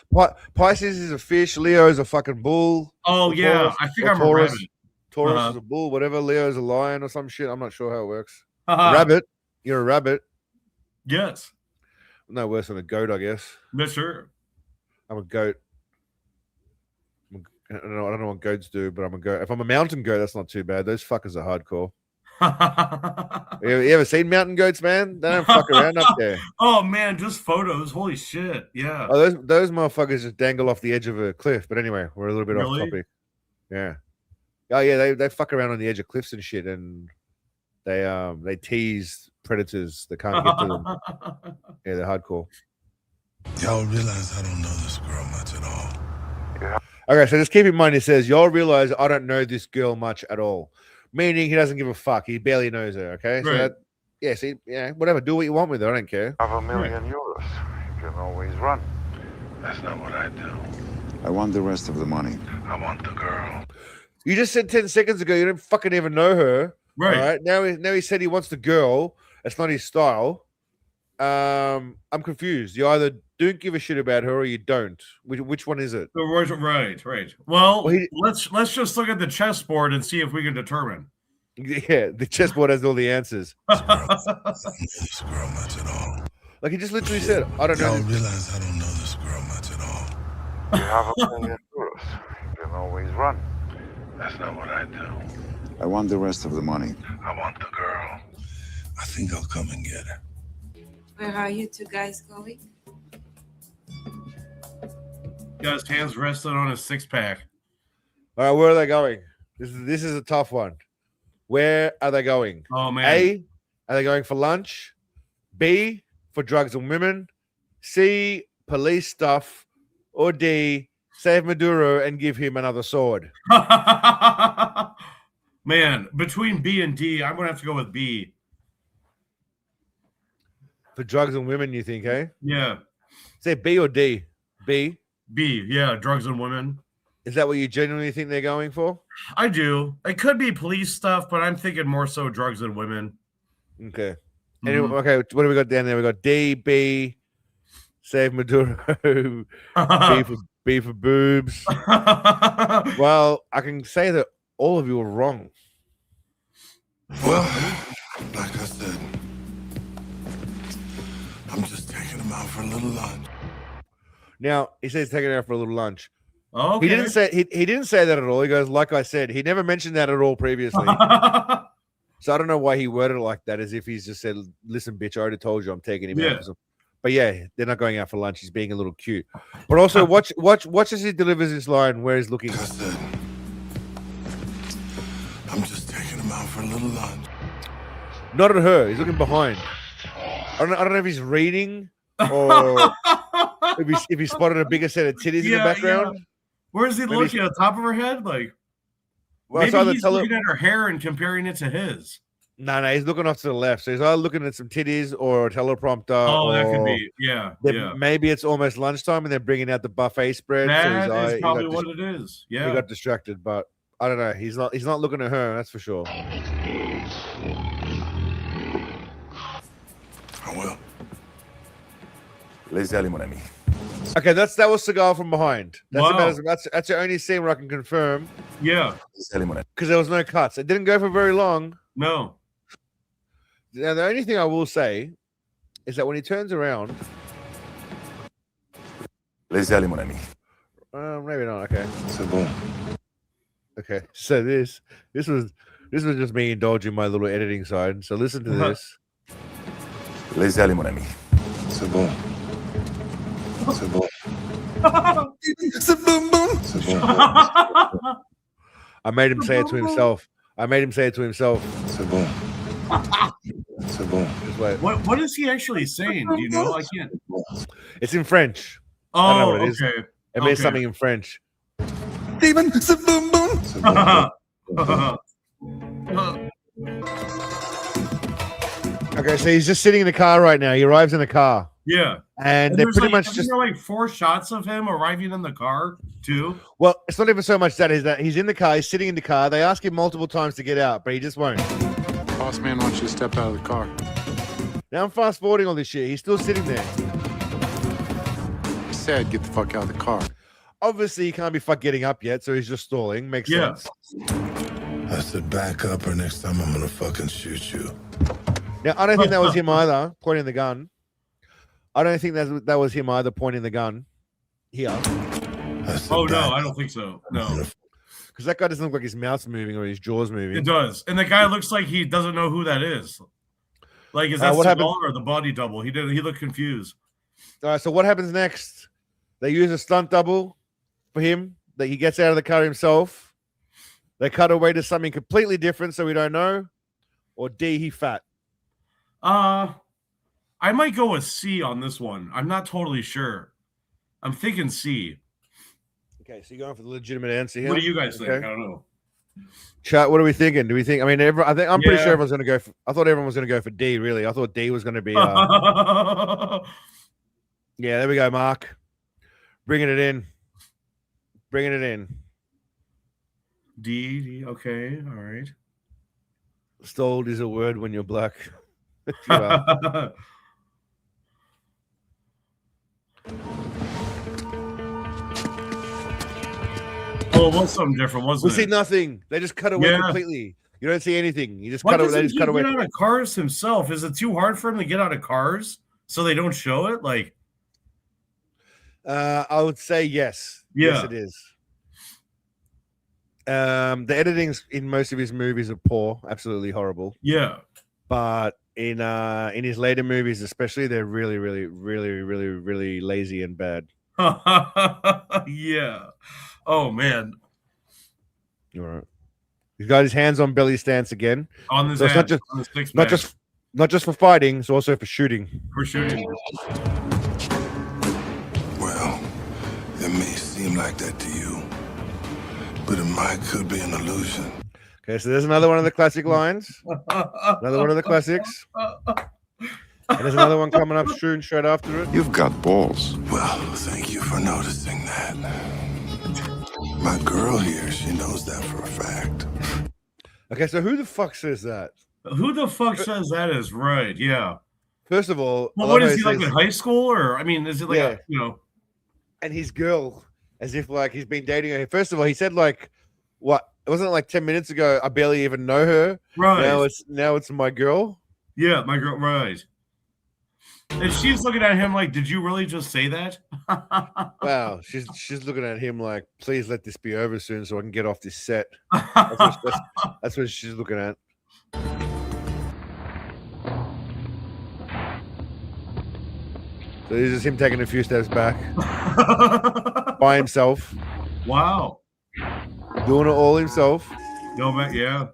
Pisces is a fish. Leo is a fucking bull. Oh yeah, Taurus, I think I'm a rabbit. Taurus is a bull. Whatever. Leo is a lion or some shit. I'm not sure how it works. Uh-huh. Rabbit. You're a rabbit. Yes. No worse than a goat, I guess. Yes, sure. I'm a goat. I don't know what goats do, but I'm a goat. If I'm a mountain goat, that's not too bad. Those fuckers are hardcore. You ever seen mountain goats, man? They don't fuck around up there. Oh man, just photos. Holy shit. Yeah. Oh, those motherfuckers just dangle off the edge of a cliff. But anyway, we're a little bit off topic. Yeah. Oh yeah, they fuck around on the edge of cliffs and shit, and they tease predators that can't get to them. Yeah, they're hardcore. Y'all realize I don't know this girl much at all. Okay, so just keep in mind, it says, y'all realize I don't know this girl much at all. Meaning he doesn't give a fuck. He barely knows her, okay? Right. So whatever. Do what you want with her. I don't care. Have €1 million. You can always run. That's not what I do. I want the rest of the money. I want the girl. You just said 10 seconds ago you didn't fucking even know her. Right. All right? Now he said he wants the girl. It's not his style. I'm confused. You either don't give a shit about her or you don't. Which one is it? Right. Well, let's just look at the chessboard and see if we can determine. Yeah, the chessboard has all the answers. This girl much at all. Like he just literally said, I don't know. Y'all realize I don't know this girl much at all. You have €1 million. You can always run. That's not what I do. I want the rest of the money. I want the girl. I think I'll come and get her. Where are you two guys going? Got his hands rested on his six-pack. All right, where are they going? This is a tough one. Where are they going? Oh man. A, are they going for lunch? B, for drugs and women? C, police stuff? Or D, save Maduro and give him another sword? Man, between B and D, I'm gonna have to go with B. For drugs and women, you think, eh? Yeah. Say B or D? B? B, yeah, drugs and women. Is that what you genuinely think they're going for? I do. It could be police stuff, but I'm thinking more so drugs and women. Okay. Anyway, okay, what do we got down there? We got D, B, save Maduro, B for boobs. Well, I can say that all of you are wrong. Well, like I said, I'm just taking him out for a little lunch. Now he says taking it out for a little lunch. Oh, okay. He didn't say that at all. He goes, like I said, he never mentioned that at all previously. So I don't know why he worded it like that, as if he's just said, "Listen, bitch, I already told you I'm taking him out." But yeah, they're not going out for lunch. He's being a little cute. But also, watch as he delivers this line where he's looking. Like I said, I'm just taking him out for a little lunch. Not at her. He's looking behind. I don't know if he's reading or if he spotted a bigger set of titties in the background. Yeah. Where is he looking? At the top of her head? Like, well, maybe he's looking at her hair and comparing it to his. No, he's looking off to the left. So he's either looking at some titties or a teleprompter. Oh, that could be. Yeah. Maybe it's almost lunchtime and they're bringing out the buffet spread. That is probably what it is. Yeah. He got distracted, but I don't know. He's not looking at her, that's for sure. I will. Les allez, mon ami. Okay, that was Seagal from behind. Wow. That's the only scene where I can confirm. Yeah. Because there was no cuts. It didn't go for very long. No. Now, the only thing I will say is that when he turns around... Les allez, mon ami. Maybe not, okay. C'est bon. Okay, so this was just me indulging my little editing side. So listen to this. Les allez, mon ami. C'est bon. C'est bon. C'est boom boom. C'est bon. I made him say it to himself. C'est bon. C'est bon. Just wait. What is he actually saying? Do you know? I can't. It's in French. Oh, I don't know what it is. okay. It means something in French. Steven, c'est boom boom. Okay, so he's just sitting in the car right now. He arrives in the car. Yeah. And they're pretty much just like 4 shots of him arriving in the car. 2. Well, it's not even so much that is that he's in the car, he's sitting in the car. They ask him multiple times to get out, but he just won't. Boss man wants you to step out of the car. Now I'm fast forwarding all this shit. He's still sitting there. He said, get the fuck out of the car. Obviously, he can't be getting up yet, so he's just stalling. Makes sense. I said, back up, or next time I'm gonna fucking shoot you. Now, I don't think that was him either, pointing the gun. I don't think that was him either, pointing the gun here. Oh, no, I don't think so. No. Because that guy doesn't look like his mouth's moving or his jaw's moving. It does. And the guy looks like he doesn't know who that is. Like, is that what happened? Seagal or the body double? He looked confused. All right, so what happens next? They use a stunt double for him. That he gets out of the car himself. They cut away to something completely different, so we don't know. Or D, he fat. I might go with C on this one. I'm not totally sure. I'm thinking C. Okay, so you're going for the legitimate answer here. What do you guys think? Okay. I don't know. Chat, what are we thinking? Do we think? I mean, I'm pretty Yeah. sure everyone's going to go. I thought everyone was going to go for D. Really, I thought D was going to be. Yeah, there we go, Mark. Bringing it in. Bringing it in. D. Okay. All right. Stalled is a word when you're black. You are. Oh, it was something different, We wasn't see it? nothing. They just cut away Yeah. completely. You don't see anything. You just Why cut away. doesn't They just he cut away. get out of cars himself? Is it too hard for him to get out of cars so they don't show it? Like, I would say yes. Yeah. Yes, it is. The editings in most of his movies are poor, absolutely horrible. yeah. But in his later movies, especially, they're really, really, really, really, really lazy and bad. Yeah. Oh man. All right. He's got his hands on belly stance again. On his So it's not ass, just on his six not pack. just not just for fighting, it's also for shooting. For shooting. Well, it may seem like that to you, but it might could be an illusion. Okay, so there's another one of the classic lines. Another one of the classics. And there's another one coming up soon, straight after it. You've got balls. Well, thank you for noticing that. My girl here, she knows that for a fact. Okay, so who the fuck says that? Who the fuck says that is right? Yeah. First of all, Well, I what love is he how like in high school, or I mean, is it like Yeah. And his girl, as if like he's been dating her. First of all, he said like, what? It wasn't like 10 minutes ago. I barely even know her. Right. Now it's my girl. Yeah, my girl, right? And she's looking at him like, "Did you really just say that?" Wow, she's looking at him like, please let this be over soon so I can get off this set. That's what she's looking at. So this is him taking a few steps back by himself, Wow. doing it all himself. Go back, yeah.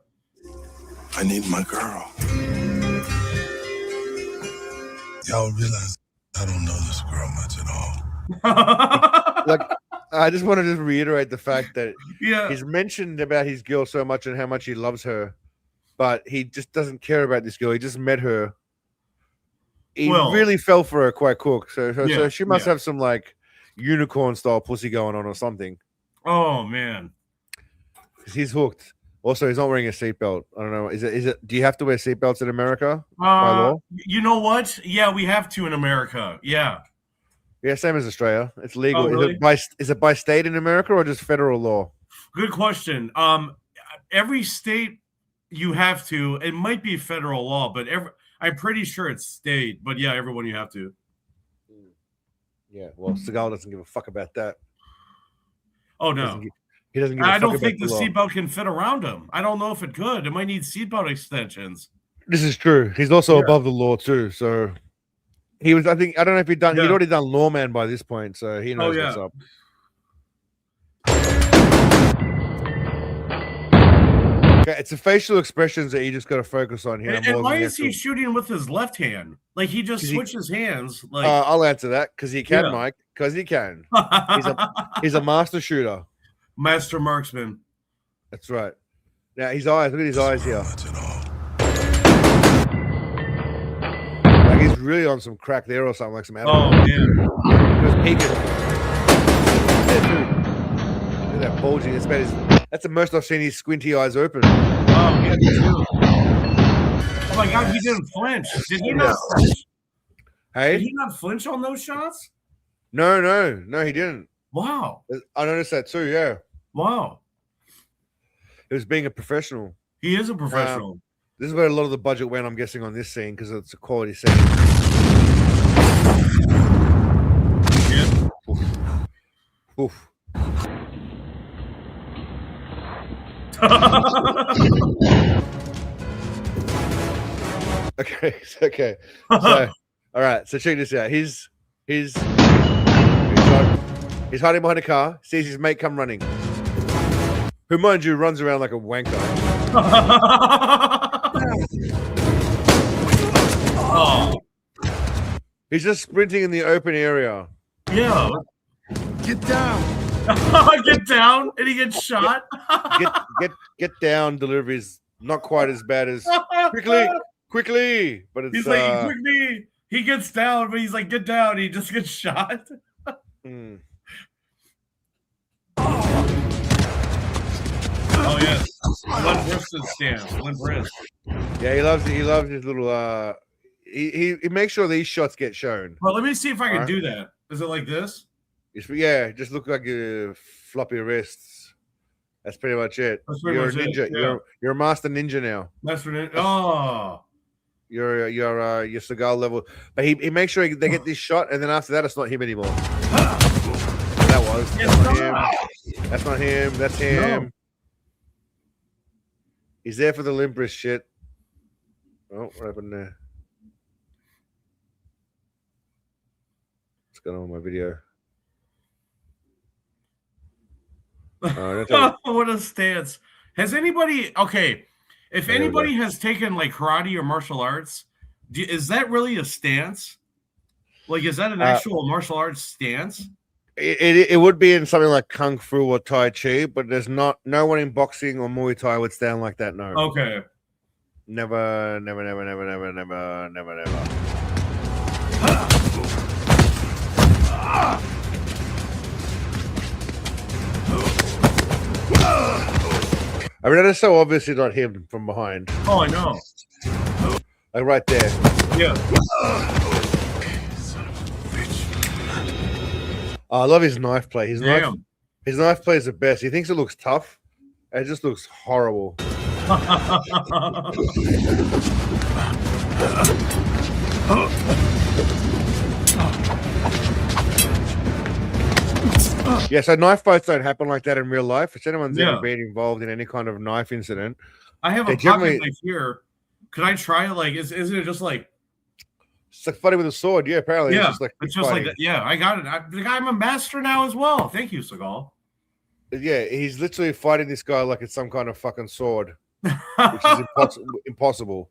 I need my girl. Y'all realize I don't know this girl much at all. Like, I just want to just reiterate the fact that Yeah. he's mentioned about his girl so much and how much he loves her, but he just doesn't care about this girl. He just met her. He Well- really fell for her quite quick. So Yeah, she must yeah. have some like unicorn style pussy going on or something. Oh man. 'Cause he's hooked. Also, he's not wearing a seatbelt. I don't know. Is it? Do you have to wear seatbelts in America by law? You know what? Yeah, we have to in America. Yeah. Yeah, same as Australia. It's legal. Oh, really? Is it by state in America or just federal law? Good question. Every state you have to. It might be federal law, but I'm pretty sure it's state. But yeah, everyone you have to. Yeah. Well, Seagal doesn't give a fuck about that. Oh He no. doesn't He doesn't give a I fuck don't about think the law. seatbelt can fit around him. I don't know if it could. It might need seatbelt extensions. This is true. He's also Yeah. above the law too. So he was. I don't know if he'd Yeah. already done Lawman by this point, so he knows yeah. what's up. Okay, it's the facial expressions that you just got to focus on here. And more than why the is he actual- shooting with his left hand? Like he just 'Cause he- switches hands. Like I'll answer that because he can, Yeah. Mike. Because he can. He's a master shooter. master marksman. That's right. Now his eyes. Look at his eyes here. Much at all. Like he's really on some crack there or something, like some Oh animal. man. Just peeking. There too. bulging. That's the most I've seen his squinty eyes open. Oh, yeah, me too. Oh my God, he didn't flinch. Did he not flinch? Hey? Did he not flinch on those shots? No, he didn't. Wow. I noticed that too, yeah. Wow. It was being a professional. He is a professional. This is where a lot of the budget went, I'm guessing, on this scene, because it's a quality scene. Yeah. Oof. Okay. So, all right. So check this out. He's hiding behind a car. Sees his mate come running. Who, mind you, runs around like a wanker. Oh. He's just sprinting in the open area. Yeah. Get down. Get down, and he gets shot. Get down. Deliveries not quite as bad as quickly. But it's he's like quickly. He gets down, but he's like, get down. He just gets shot. Oh yes, limp wristed stance, limp wrist. Yeah, he loves his little. He makes sure these shots get shown. Well, let me see if I can do that. Is it like this? Yeah, just look like your floppy wrists. That's pretty much it. You're a ninja. Yeah. You're a master ninja now. Master ninja. Oh. You're Seagal level. But he makes sure they get this shot, and then after that, it's not him anymore. That was. That's not him. That's not him. That's him. No. He's there for the limp wrist shit. Oh, what happened there? What's going on with my video? What a stance. Has anybody, okay, if anybody has taken like karate or martial arts, is that really a stance? Like, is that an actual martial arts stance? It would be in something like Kung Fu or Tai Chi, but there's no one in boxing or Muay Thai would stand like that, no. Okay. Never. I mean, that is so obviously not him from behind. Oh, I know. Like right there. Yeah. Oh, I love his knife play. His knife play is the best. He thinks it looks tough. It just looks horrible. Yeah, so knife fights don't happen like that in real life. If anyone's ever been involved in any kind of knife incident, I have a pocket knife here. Could I try it? Like, isn't it just like? It's like fighting with a sword. Yeah, apparently. Yeah, it's just like that. Yeah, I got it. I'm a master now as well. Thank you, Seagal. Yeah, he's literally fighting this guy like it's some kind of fucking sword, which is impossible.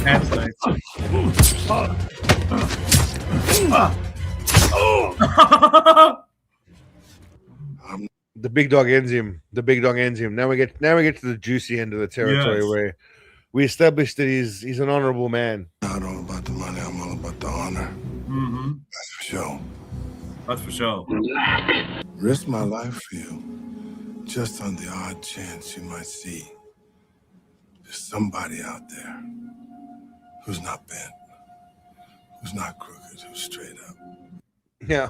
That's nice. The big dog ends him. Now we get to the juicy end of the territory where we established that he's an honorable man. Not all about the money. I'm all about the honor. Mm-hmm. That's for sure. That's for sure. Risk my life for you, just on the odd chance you might see there's somebody out there who's not bent, who's not crooked, who's straight up. Yeah.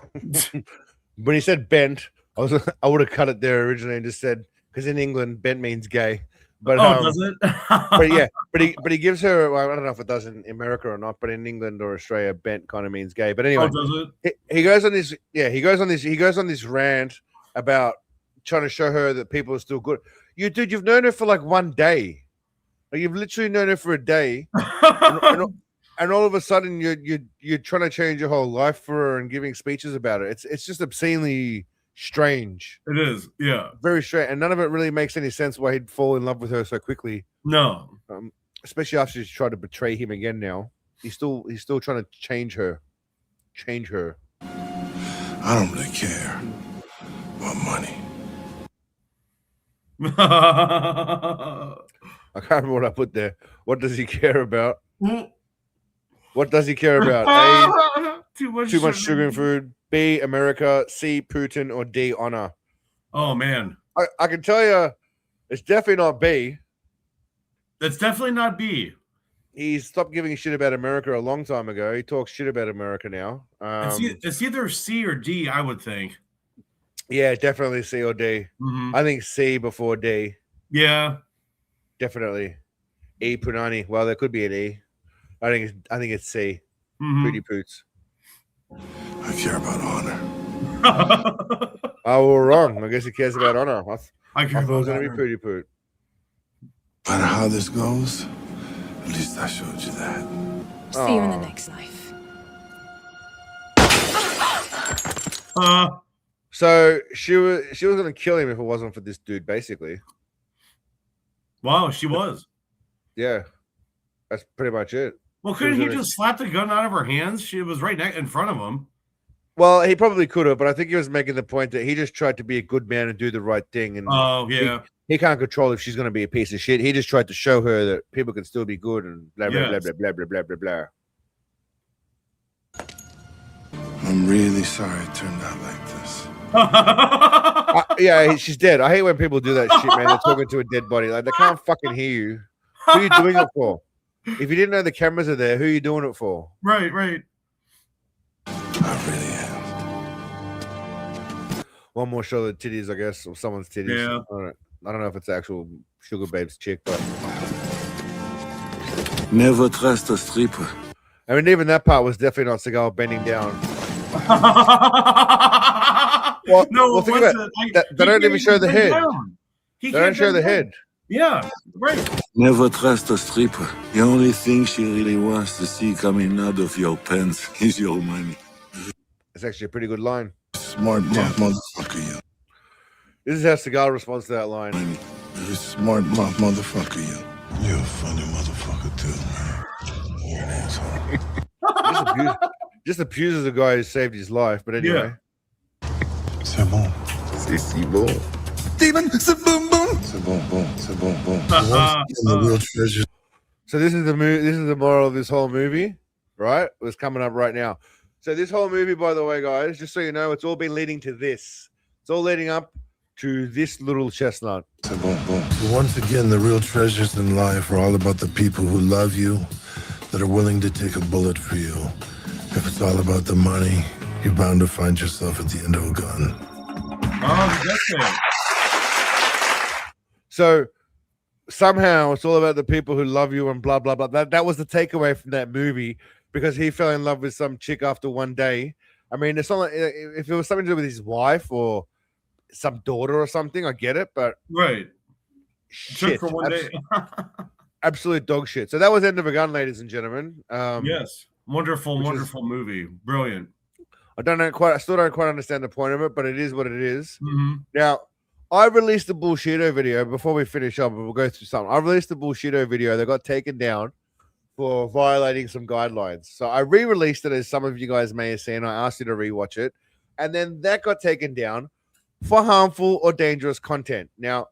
When he said bent, I would have cut it there originally and just said, because in England, bent means gay. But does it? But yeah, but he gives her. Well, I don't know if it does in America or not, but in England or Australia, bent kind of means gay. But anyway, does it? He goes on this. Yeah, he goes on this rant about trying to show her that people are still good. You've known her for like one day. Like, you've literally known her for a day, and all of a sudden you're trying to change your whole life for her and giving speeches about it. It's just obscenely strange. It is, yeah, very strange, and none of it really makes any sense why he'd fall in love with her so quickly. No, especially after she's tried to betray him again. Now he's still trying to change her. I don't really care about money. I can't remember what I put there. What does he care about? What does he care about? A, Too much sugar in food. B, America. C, Putin. Or D, honor. Oh man, I can tell you, it's definitely not B. that's definitely not B. He stopped giving a shit about America a long time ago. He talks shit about America now. It's either C or D, I would think. Yeah, definitely C or D. I think C before D. Yeah, definitely. E Punani. Well, there could be an E. I think it's C. Pretty Poots. I care about honor. Oh, we're wrong. I guess he cares about honor. I thought it was going to be Pretty Poot. No matter how this goes, at least I showed you that. See you in the next life. So she was going to kill him if it wasn't for this dude, basically. Wow, she was. Yeah, that's pretty much it. Well, couldn't he just slap the gun out of her hands? She was right in front of him. Well, he probably could have, but I think he was making the point that he just tried to be a good man and do the right thing. And he can't control if she's going to be a piece of shit. He just tried to show her that people can still be good and blah blah blah blah blah blah blah blah blah. I'm really sorry it turned out like this. Yeah, she's dead. I hate when people do that shit, man. They're talking to a dead body. Like, they can't fucking hear you. Who are you doing it for? If you didn't know the cameras are there, who are you doing it for? Right. I really am. One more show of the titties, I guess, or someone's titties. Yeah. I don't know if it's actual Sugar Babe's chick, but Never trust a stripper. I mean, even that part was definitely not Seagal bending down. Well, think about it. They don't even show the head. They don't show the head. Yeah, right. Never trust a stripper. The only thing she really wants to see coming out of your pants is your money. It's actually a pretty good line. Smart motherfucker, you. This is how Seagal responds to that line. You're a smart motherfucker, you. You're a funny motherfucker, too, man. You're an asshole. Just abuses the guy who saved his life, but anyway. C'est bon. C'est bon. Steven, c'est bon, bon. C'est bon, bon. C'est bon, bon. The real treasure. So this is the moral of this whole movie, right? It's coming up right now. So this whole movie, by the way, guys, just so you know, it's all been leading to this. It's all leading up to this little chestnut. C'est bon, bon. So once again, the real treasures in life are all about the people who love you, that are willing to take a bullet for you. If it's all about the money, you're bound to find yourself at the end of a gun. Oh, that's it. So somehow it's all about the people who love you and blah, blah, blah. That was the takeaway from that movie, because he fell in love with some chick after one day. I mean, it's not like, if it was something to do with his wife or some daughter or something, I get it, but right. Shit. For one day. Absolute dog shit. So that was End of a Gun, ladies and gentlemen. Yes. Wonderful movie. Brilliant. I still don't quite understand the point of it, but it is what it is. Mm-hmm. Now, I released the Bullshito video before we finish up, but we'll go through something. I released the Bullshito video that got taken down for violating some guidelines. So I re-released it, as some of you guys may have seen. I asked you to rewatch it. And then that got taken down for harmful or dangerous content. Now,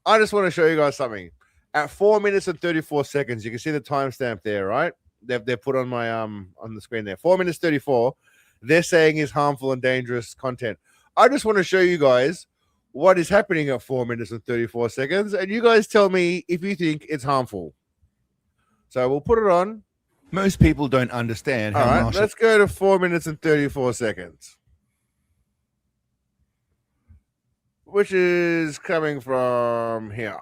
I just want to show you guys something. At 4 minutes and 34 seconds, you can see the timestamp there, right? They've put on my on the screen there. 4 minutes 34. They're saying is harmful and dangerous content. I just want to show you guys what is happening at 4 minutes and 34 seconds, and you guys tell me if you think it's harmful. So we'll put it on. Most people don't understand how All right, martial... let's go to 4 minutes and 34 seconds. Which is coming from here.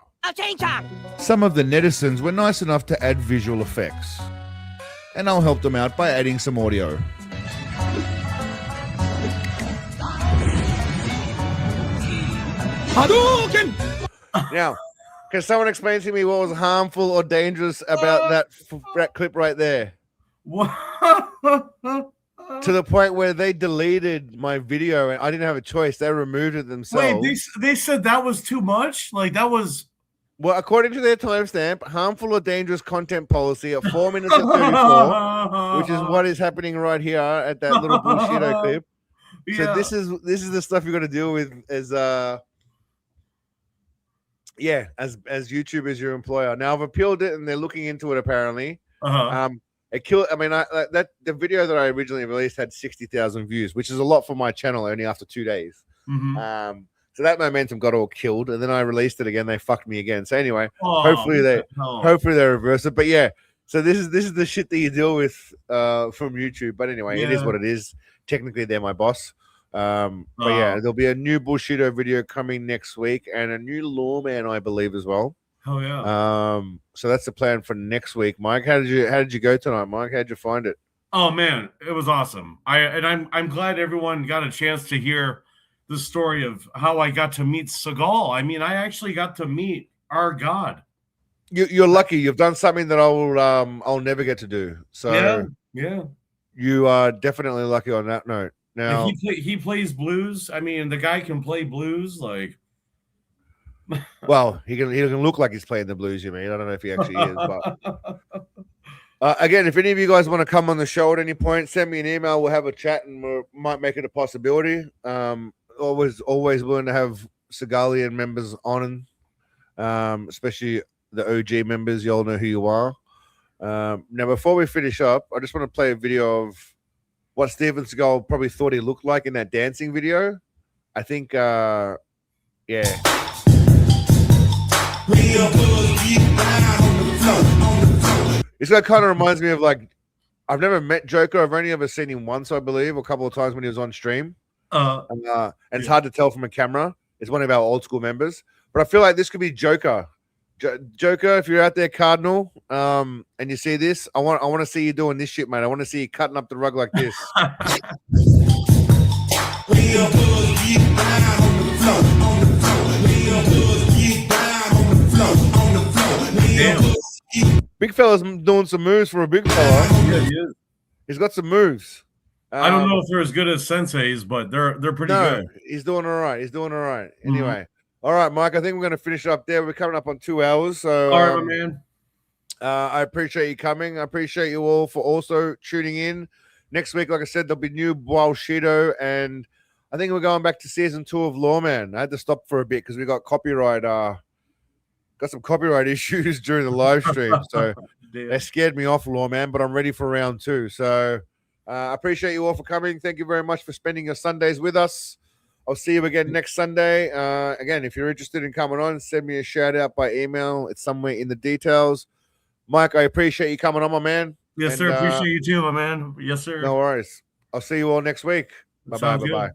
Some of the netizens were nice enough to add visual effects, and I'll help them out by adding some audio. Now, can someone explain to me what was harmful or dangerous about that clip right there? To the point where they deleted my video and I didn't have a choice. They removed it themselves. Wait, they said that was too much? Like, that was... Well, according to their timestamp, harmful or dangerous content policy at 4 minutes and 34, which is what is happening right here at that little Bullshito clip. Yeah. So this is the stuff you're going to deal with as YouTube as your employer. Now I've appealed it and they're looking into it apparently. It killed. I mean, that the video that I originally released had 60,000 views, which is a lot for my channel only after 2 days. So that momentum got all killed, and then I released it again. They fucked me again. So anyway, hopefully they reverse it. But yeah, so this is the shit that you deal with from YouTube. But anyway, it is what it is. Technically, they're my boss. But yeah, there'll be a new Bushido video coming next week, and a new Lawman, I believe, as well. Oh yeah. So that's the plan for next week. Mike, how did you go tonight, Mike? How'd you find it? Oh man, it was awesome. I'm glad everyone got a chance to hear the story of how I got to meet Seagal. I mean, I actually got to meet our God. You're lucky. You've done something that I'll never get to do. So yeah, you are definitely lucky on that note. Now he plays blues. I mean, the guy can play blues. Like, well, he can look like he's playing the blues. You mean? I don't know if he actually is, but again, if any of you guys want to come on the show at any point, send me an email. We'll have a chat, and we might make it a possibility. Always willing to have Seagalian members on, especially the OG members. You all know who you are. Now, before we finish up, I just want to play a video of what Steven Seagal probably thought he looked like in that dancing video. I think, yeah. This guy kind of reminds me of, like, I've never met Joker. I've only ever seen him once, I believe, a couple of times when he was on stream. And it's hard to tell from a camera. It's one of our old school members, but I feel like this could be Joker. Joker, if you're out there, Cardinal, and you see this, I want to see you doing this shit, mate. I want to see you cutting up the rug like this. Big fella's doing some moves for a big fella. Yeah, he is. He's got some moves. I don't know if they're as good as Sensei's, but they're pretty good. He's doing all right. Anyway, all right, Mike. I think we're going to finish up there. We're coming up on 2 hours. So, all right, my man. I appreciate you coming. I appreciate you all for also tuning in. Next week, like I said, there'll be new Bushido, and I think we're going back to season 2 of Lawman. I had to stop for a bit because we got some copyright issues during the live stream, so they scared me off, Lawman. But I'm ready for round 2. So I appreciate you all for coming. Thank you very much for spending your Sundays with us. I'll see you again next Sunday. Again, if you're interested in coming on, send me a shout out by email. It's somewhere in the details. Mike, I appreciate you coming on, my man. Yes, sir. Appreciate you too, my man. Yes, sir. No worries. I'll see you all next week. Bye-bye. Bye-bye.